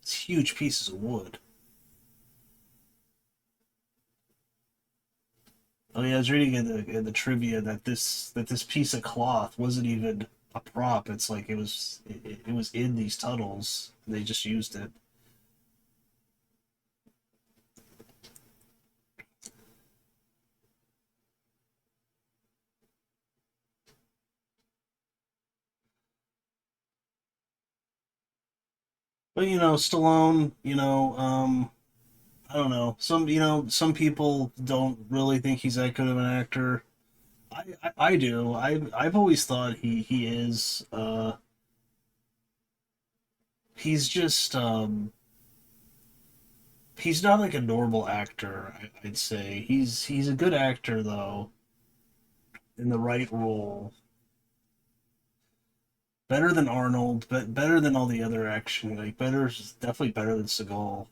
it's huge pieces of wood. Oh yeah, I was reading in the trivia that this piece of cloth wasn't even a prop. It's like it was in these tunnels. They just used it. But Stallone. I don't know. Some people don't really think he's that good of an actor. I do. I've always thought he is. He's just he's not like a normal actor. I'd say he's a good actor though. in the right role. Better than Arnold, but better than all the other action. Like better, definitely better than Seagal.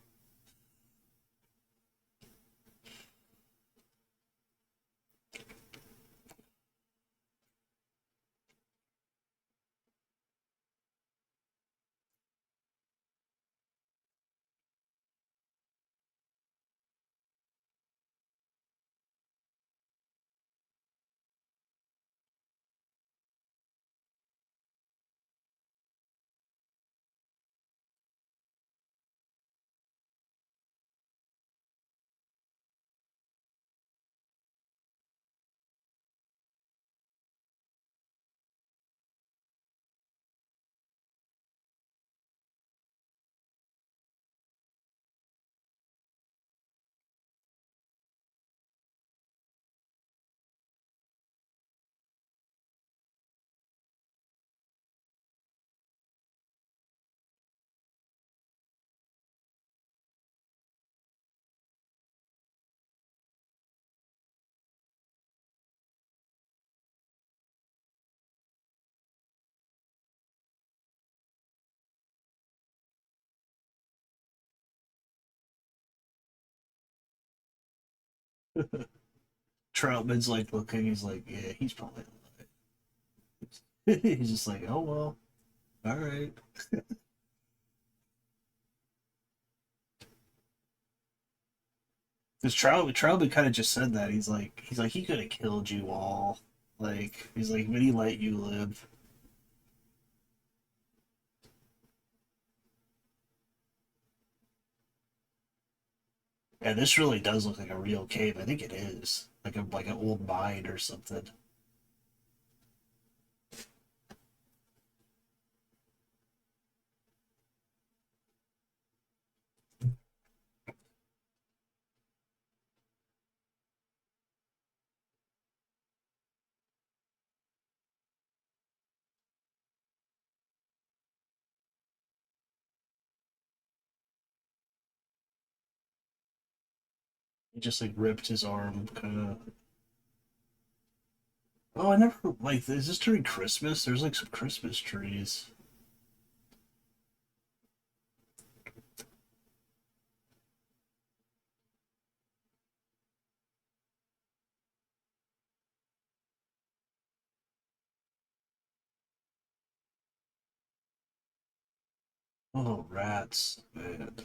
Troutman's like looking. He's like, yeah, he's probably alive. He's just like, oh well, all right. Because Troutman kind of just said that. He's like, he could have killed you all. Like, he's like, but he let you live. Yeah, this really does look like a real cave. I think it is like an old mine or something. He just like ripped his arm, kind of. Oh, I never like. Is this during Christmas? There's like some Christmas trees. Oh, rats, man.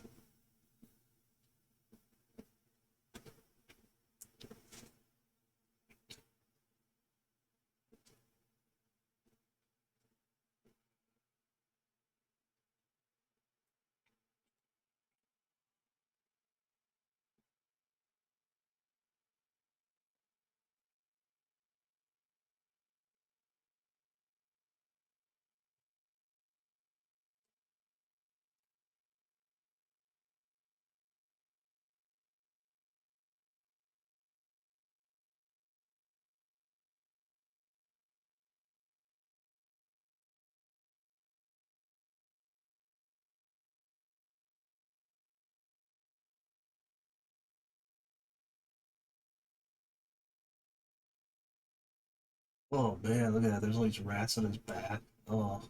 Oh man, look at that. There's all these rats on his back. Oh,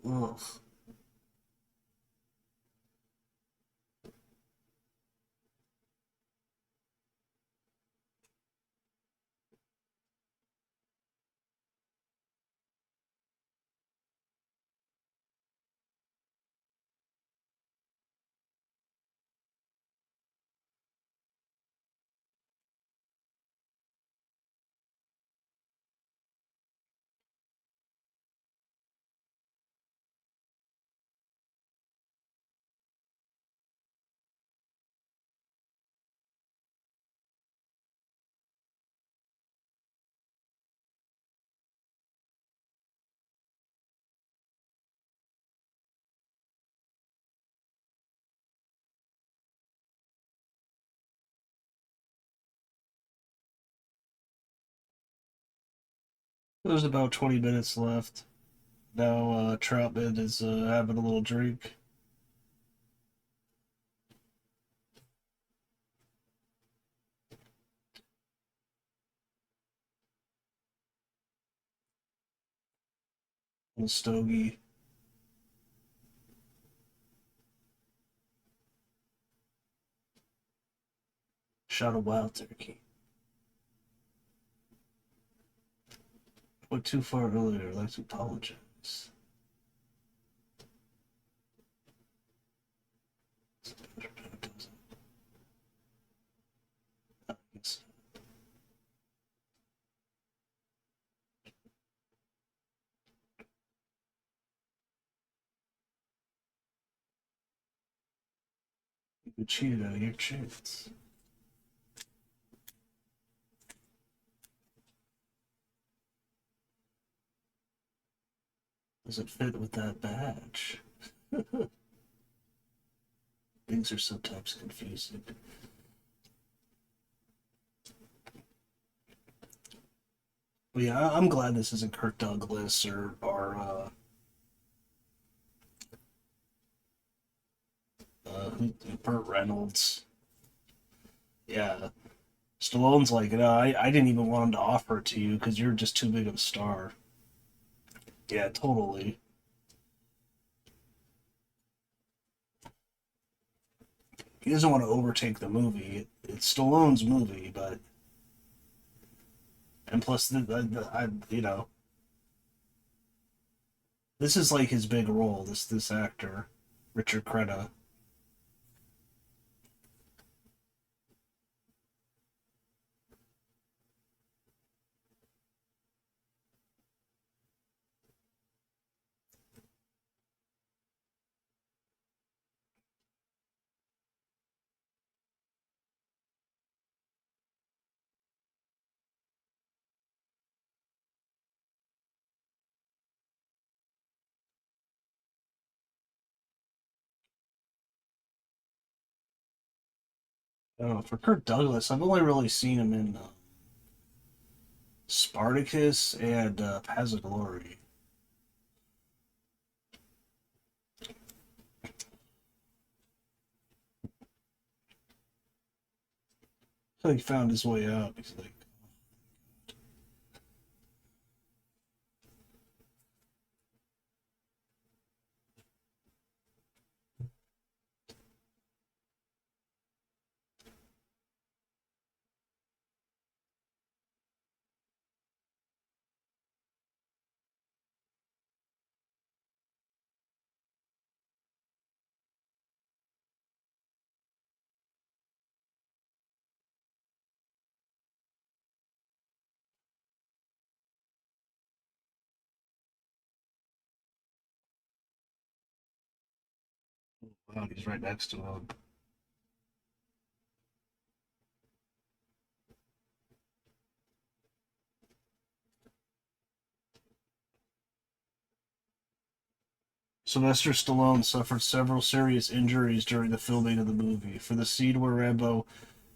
ugh. There's about 20 minutes left. Now, Troutman is having a little drink. The stogie. Shot a wild turkey. Went too far earlier. I'd like to apologize. You cheated out of your chance. Does it fit with that badge? Things are sometimes confusing. But yeah, I'm glad this isn't Kirk Douglas or Burt Reynolds. Yeah, Stallone's like, no, I didn't even want him to offer it to you because you're just too big of a star. Yeah, totally. He doesn't want to overtake the movie. It's Stallone's movie, but and plus this is like his big role. This actor, Richard Crenna. Oh, for Kirk Douglas, I've only really seen him in Spartacus and Paths of Glory. So he found his way out. He's like, wow, he's right next to him. Sylvester Stallone suffered several serious injuries during the filming of the movie. For the scene where Rambo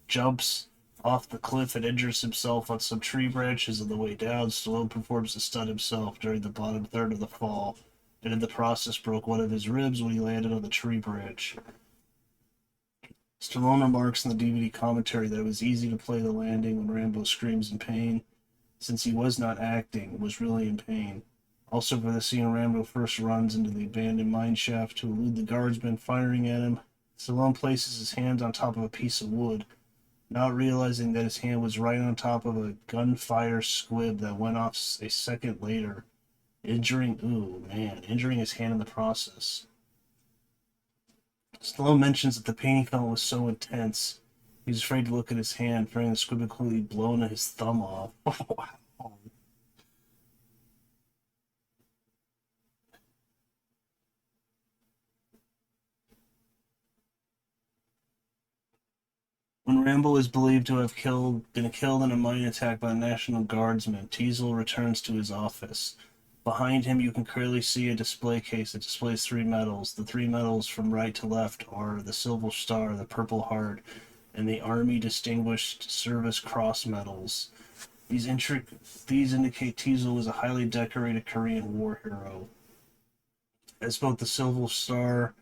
jumps off the cliff and injures himself on some tree branches on the way down, Stallone performs the stunt himself during the bottom third of the fall, and in the process broke one of his ribs when he landed on the tree branch. Stallone remarks in the DVD commentary that it was easy to play the landing when Rambo screams in pain, since he was not acting, was really in pain. Also, for the scene Rambo first runs into the abandoned mine shaft to elude the guardsmen firing at him, Stallone places his hand on top of a piece of wood, not realizing that his hand was right on top of a gunfire squib that went off a second later, injuring his hand in the process. Stallone mentions that the pain he felt was so intense, he was afraid to look at his hand, fearing the squib had completely blown his thumb off. Wow. When Rambo is believed to have been killed in a mine attack by the National Guardsmen, Teasel returns to his office. Behind him, you can clearly see a display case that displays three medals. The three medals from right to left are the Silver Star, the Purple Heart, and the Army Distinguished Service Cross medals. These indicate Teasel was a highly decorated Korean war hero. As both the Silver Star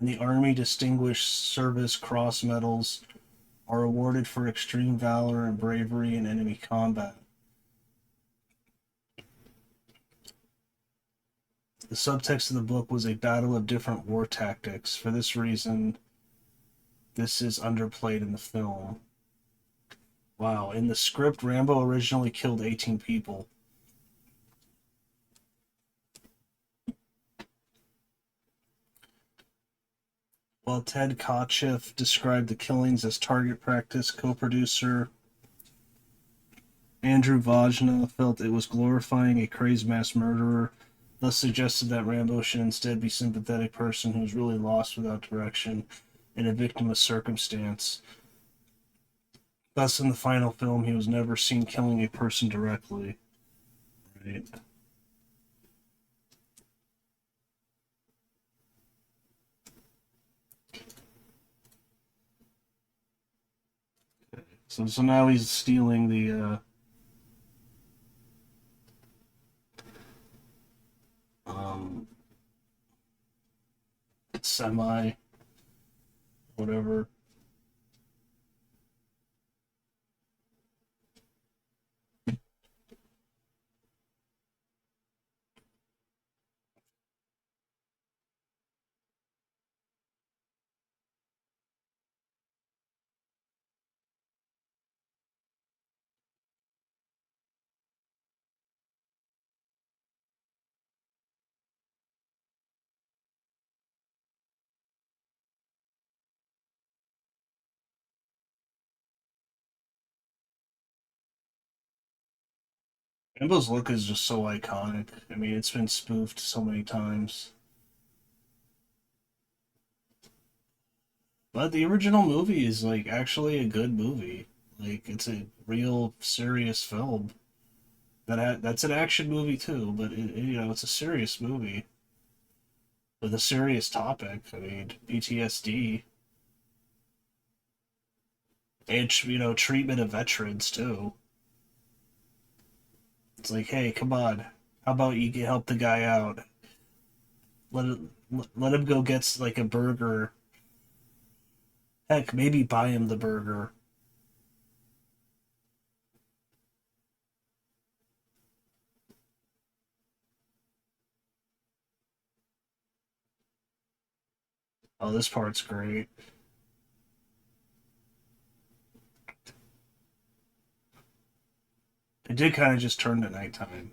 and the Army Distinguished Service Cross medals are awarded for extreme valor and bravery in enemy combat. The subtext of the book was a battle of different war tactics. For this reason, this is underplayed in the film. Wow, in the script, Rambo originally killed 18 people. While Ted Kotcheff described the killings as target practice, co-producer Andrew Vajna felt it was glorifying a crazed mass murderer, thus suggested that Rambo should instead be a sympathetic person who was really lost without direction and a victim of circumstance. Thus, in the final film, he was never seen killing a person directly. Right. So now he's stealing the um, semi, whatever. Rambo's look is just so iconic. I mean, it's been spoofed so many times. But the original movie is like actually a good movie. Like it's a real serious film. That's an action movie too, but it's a serious movie with a serious topic. I mean, PTSD and treatment of veterans too. It's like, hey, come on, how about you get help the guy out? Let it, let him go get like a burger. Heck, maybe buy him the burger. Oh, this part's great. It did kind of just turn to nighttime.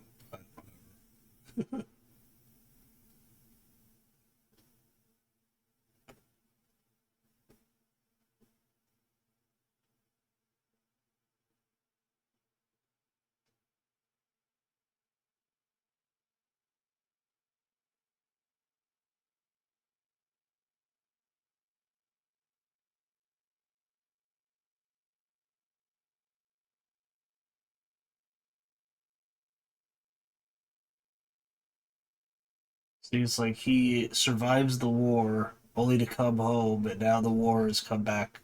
So it's like he survives the war only to come home, and now the war has come back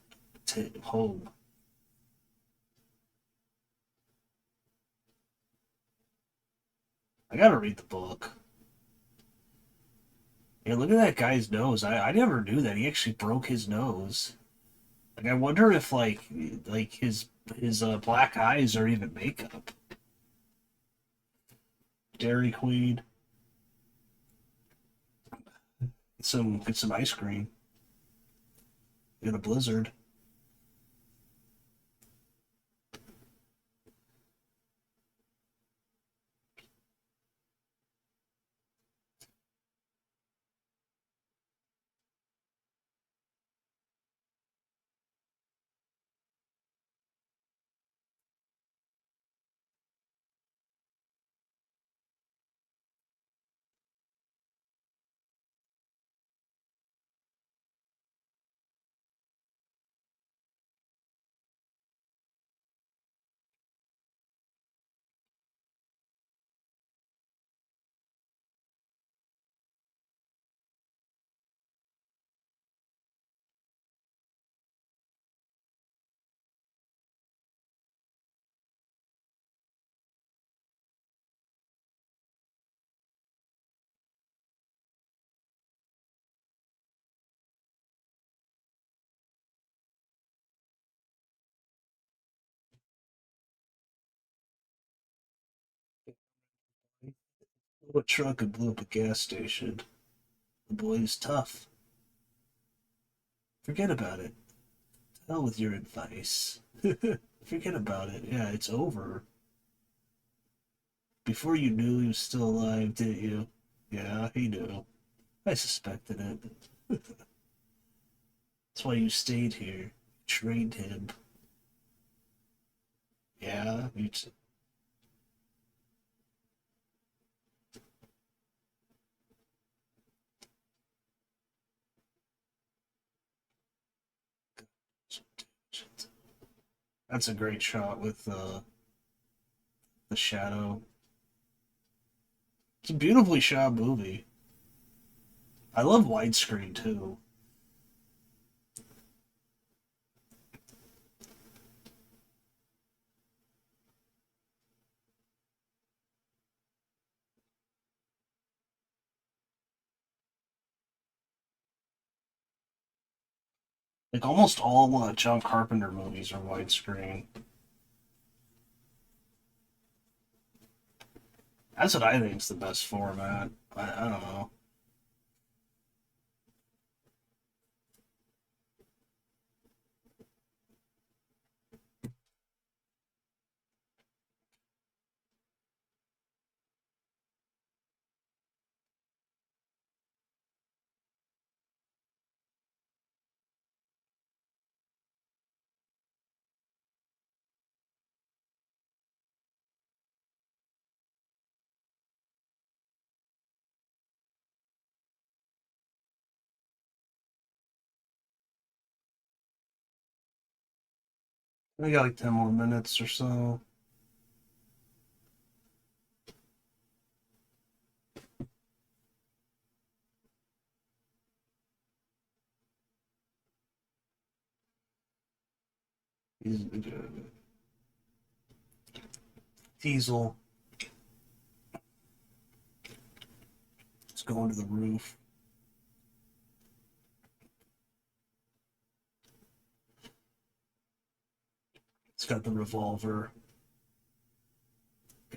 to home. I gotta read the book. Hey, look at that guy's nose. I never knew that he actually broke his nose. Like I wonder if like his black eyes are even makeup. Dairy Queen. Get some ice cream. Get a blizzard. A truck and blew up a gas station. The boy is tough. Forget about it. Hell with your advice. Forget about it. Yeah, it's over. Before you knew he was still alive, didn't you? Yeah, he knew. I suspected it. That's why you stayed here. Trained him. Yeah, you That's a great shot with the shadow. It's a beautifully shot movie. I love widescreen too. Like almost all John Carpenter movies are widescreen. That's what I think is the best format. I don't know. We got like 10 more minutes or so. He's Diesel. Let's go into the roof. It's got the revolver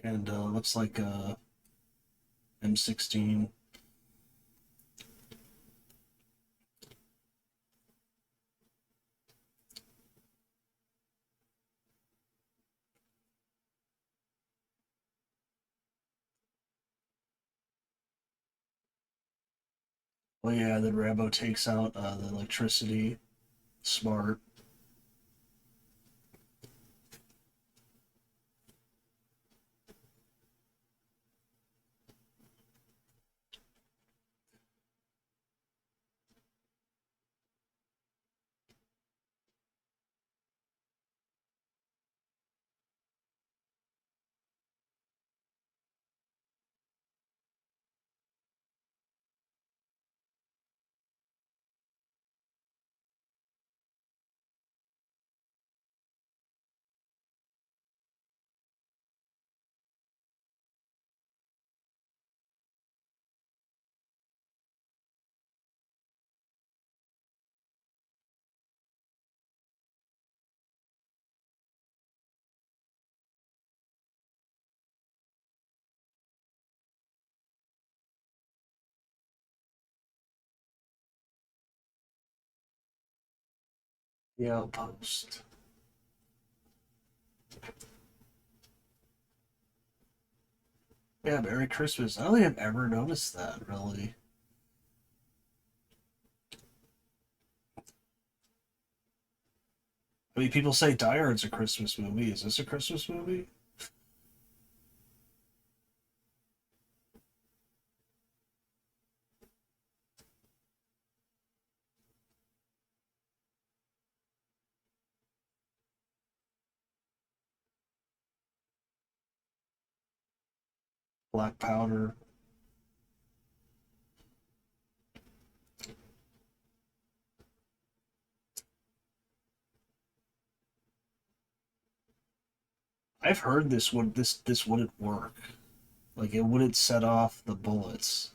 and looks like a M16. Oh yeah, then Rambo takes out the electricity. Smart. The outpost. Yeah, Merry Christmas. I don't think I've ever noticed that, really. I mean, people say Die Hard's a Christmas movie. Is this a Christmas movie? Black powder. I've heard this wouldn't work. Like it wouldn't set off the bullets.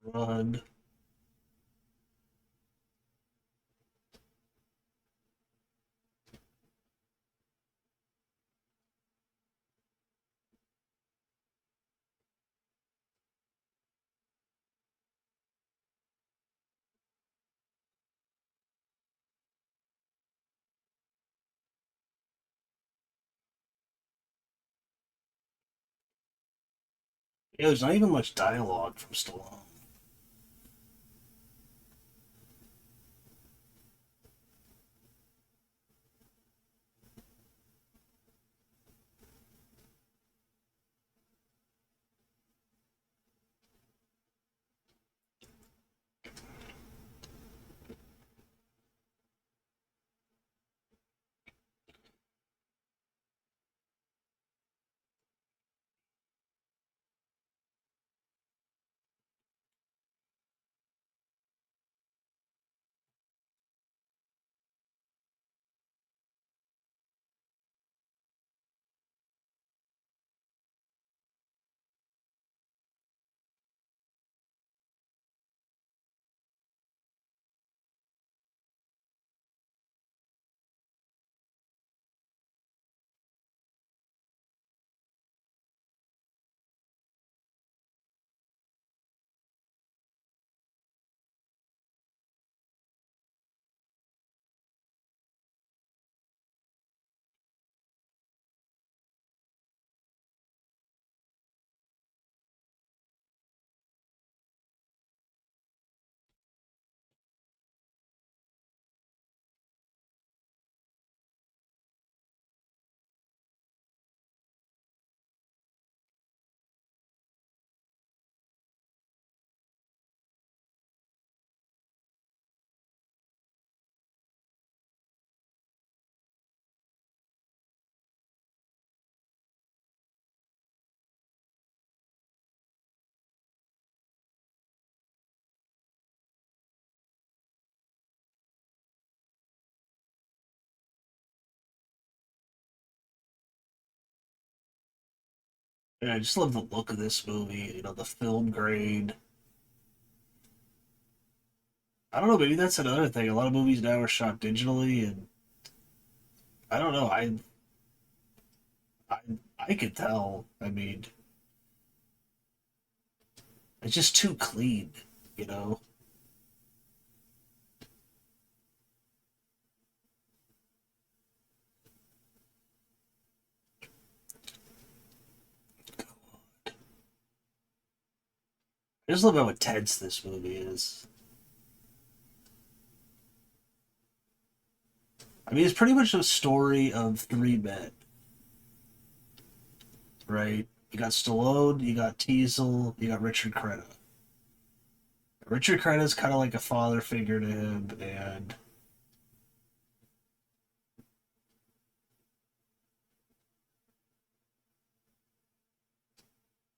Run. Yeah, there's not even much dialogue from Stallone. Yeah, I just love the look of this movie. You know, the film grade. I don't know. Maybe that's another thing. A lot of movies now are shot digitally, and I don't know. I, I could tell. I mean, it's just too clean. You know. I just love how intense this movie is. I mean, it's pretty much a story of three men, right? You got Stallone, you got Teasel, you got Richard Crenna. Richard Crenna's kind of like a father figure to him, and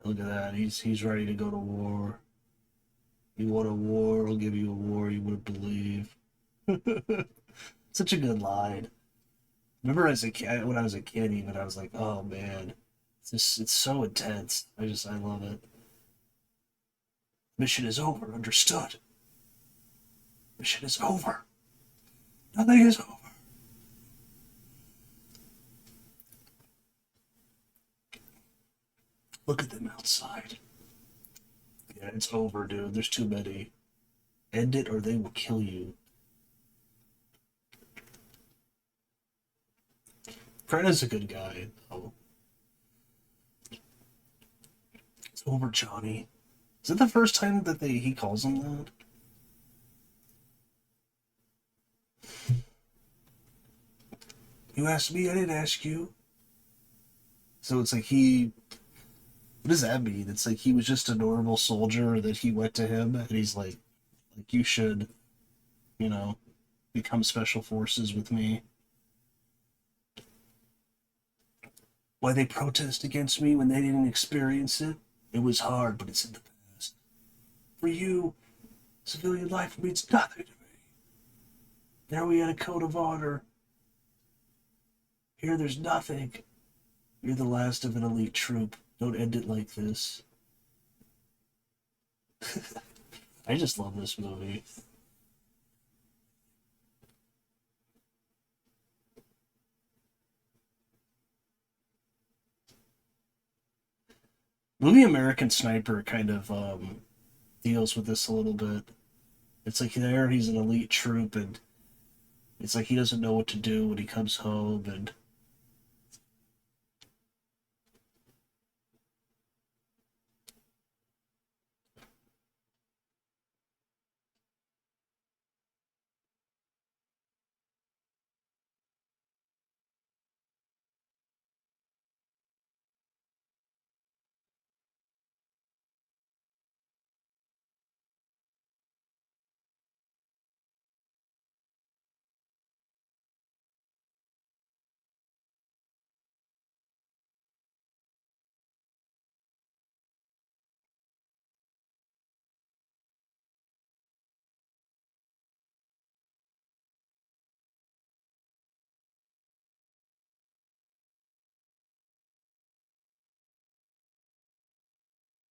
look at that. He's ready to go to war. You want a war? I'll give you a war you wouldn't believe. Such a good line. Remember as a kid, when I was a kid, even I was like, oh man, it's so intense. I love it. Mission is over. Understood. Mission is over. Nothing is over. Look at them outside. Yeah, it's over, dude. There's too many. End it or they will kill you. Fred a good guy. Oh, it's over, Johnny. Is it the first time that he calls him that? You asked me, I didn't ask you. So it's like he. What does that mean? It's like he was just a normal soldier that he went to him and he's like you should, you know, become special forces with me. Why they protest against me when they didn't experience it? It was hard, but it's in the past. For you, civilian life means nothing to me. There we had a code of honor. Here there's nothing. You're the last of an elite troop. Don't end it like this. I just love this movie. Movie American Sniper kind of deals with this a little bit. It's like there he's an elite troop, and it's like he doesn't know what to do when he comes home, and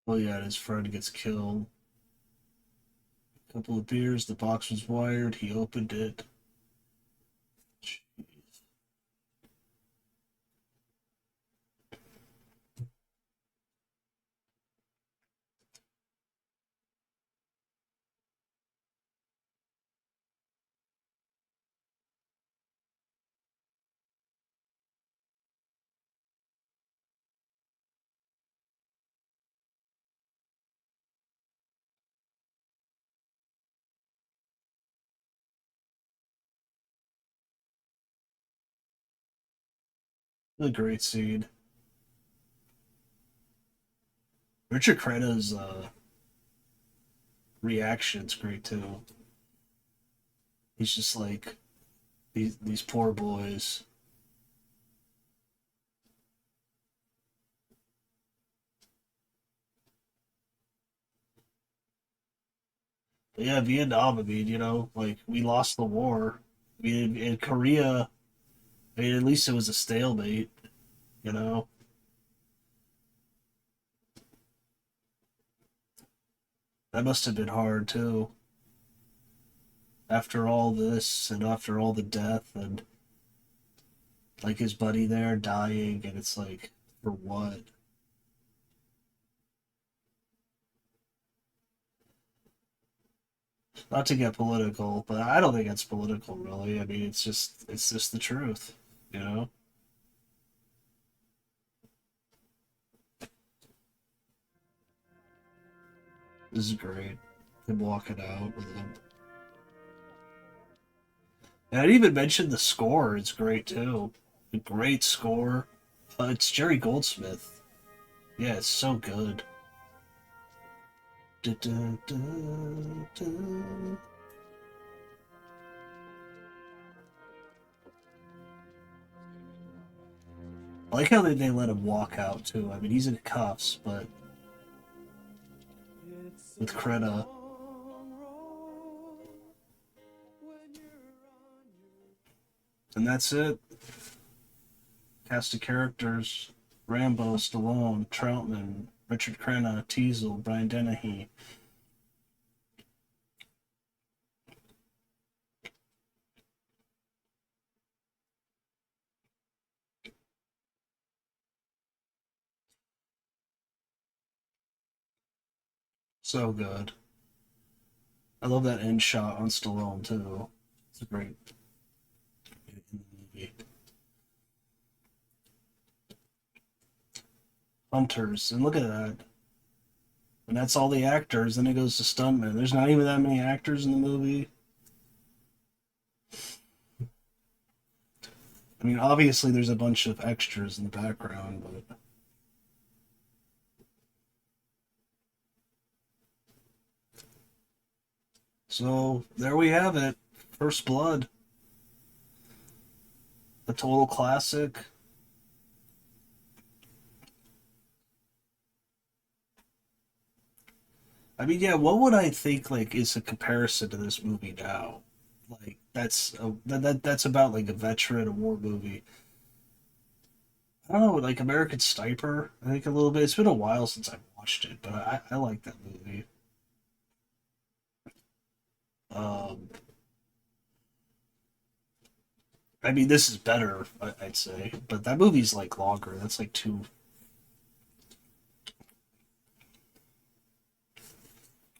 well, yeah, his friend gets killed. A couple of beers, the box was wired. He opened it. A great scene. Richard Crenna's reaction's great too. He's just like these poor boys. But yeah, Vietnam. I mean, like we lost the war. I mean, in Korea, I mean, at least it was a stalemate. You know, that must have been hard too. After all this and after all the death and like his buddy there dying, and it's like for what? Not to get political, but I don't think it's political really. I mean, it's just the truth. You know, this is great. Him walking out with him. And I'd even mention the score. It's great too. A great score. It's Jerry Goldsmith. Yeah, it's so good. Du- du- du- du. I like how they let him walk out too. I mean, he's in cuffs, but with Crenna, and that's it. Cast of characters: Rambo, Stallone, Troutman, Richard Crenna, Teasel, Brian Dennehy. So good. I love that end shot on Stallone too. It's a great movie. Hunters, and look at that. And that's all the actors. Then it goes to stuntmen. There's not even that many actors in the movie. I mean, obviously there's a bunch of extras in the background, but so there we have it. First Blood, a total classic. I mean, yeah, what would I think like is a comparison to this movie now? Like that's about like a veteran, a war movie. I don't know, like American Sniper. I think a little bit. It's been a while since I've watched it, but I like that movie. Um, I mean, this is better, I'd say, but that movie's like longer. That's like two.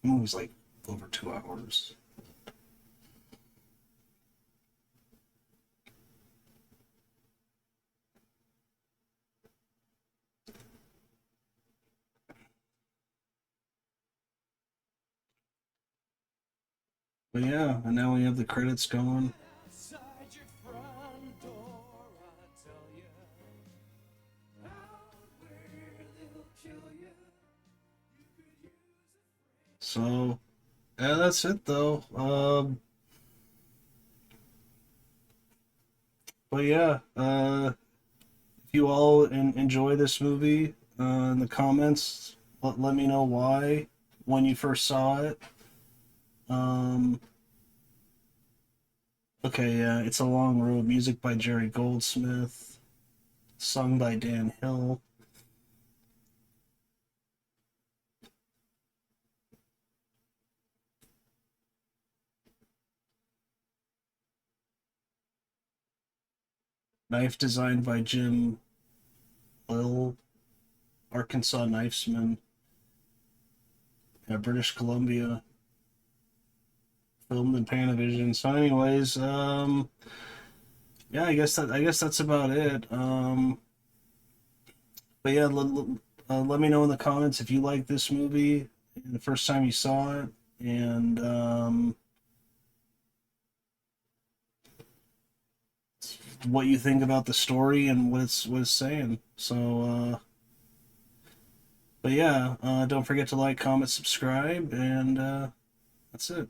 The movie's like over 2 hours. But yeah, and now we have the credits going. So yeah, that's it though. But yeah, if you all enjoy this movie, in the comments, let me know why when you first saw it. Um, okay, yeah, it's a long road. Music by Jerry Goldsmith, sung by Dan Hill. Knife designed by Jim Lill, Arkansas knifesman, British Columbia. Filmed in Panavision. So, anyways, yeah, I guess that's about it. But yeah, let me know in the comments if you like this movie the first time you saw it, and what you think about the story and what it's saying. So, but yeah, don't forget to like, comment, subscribe, and that's it.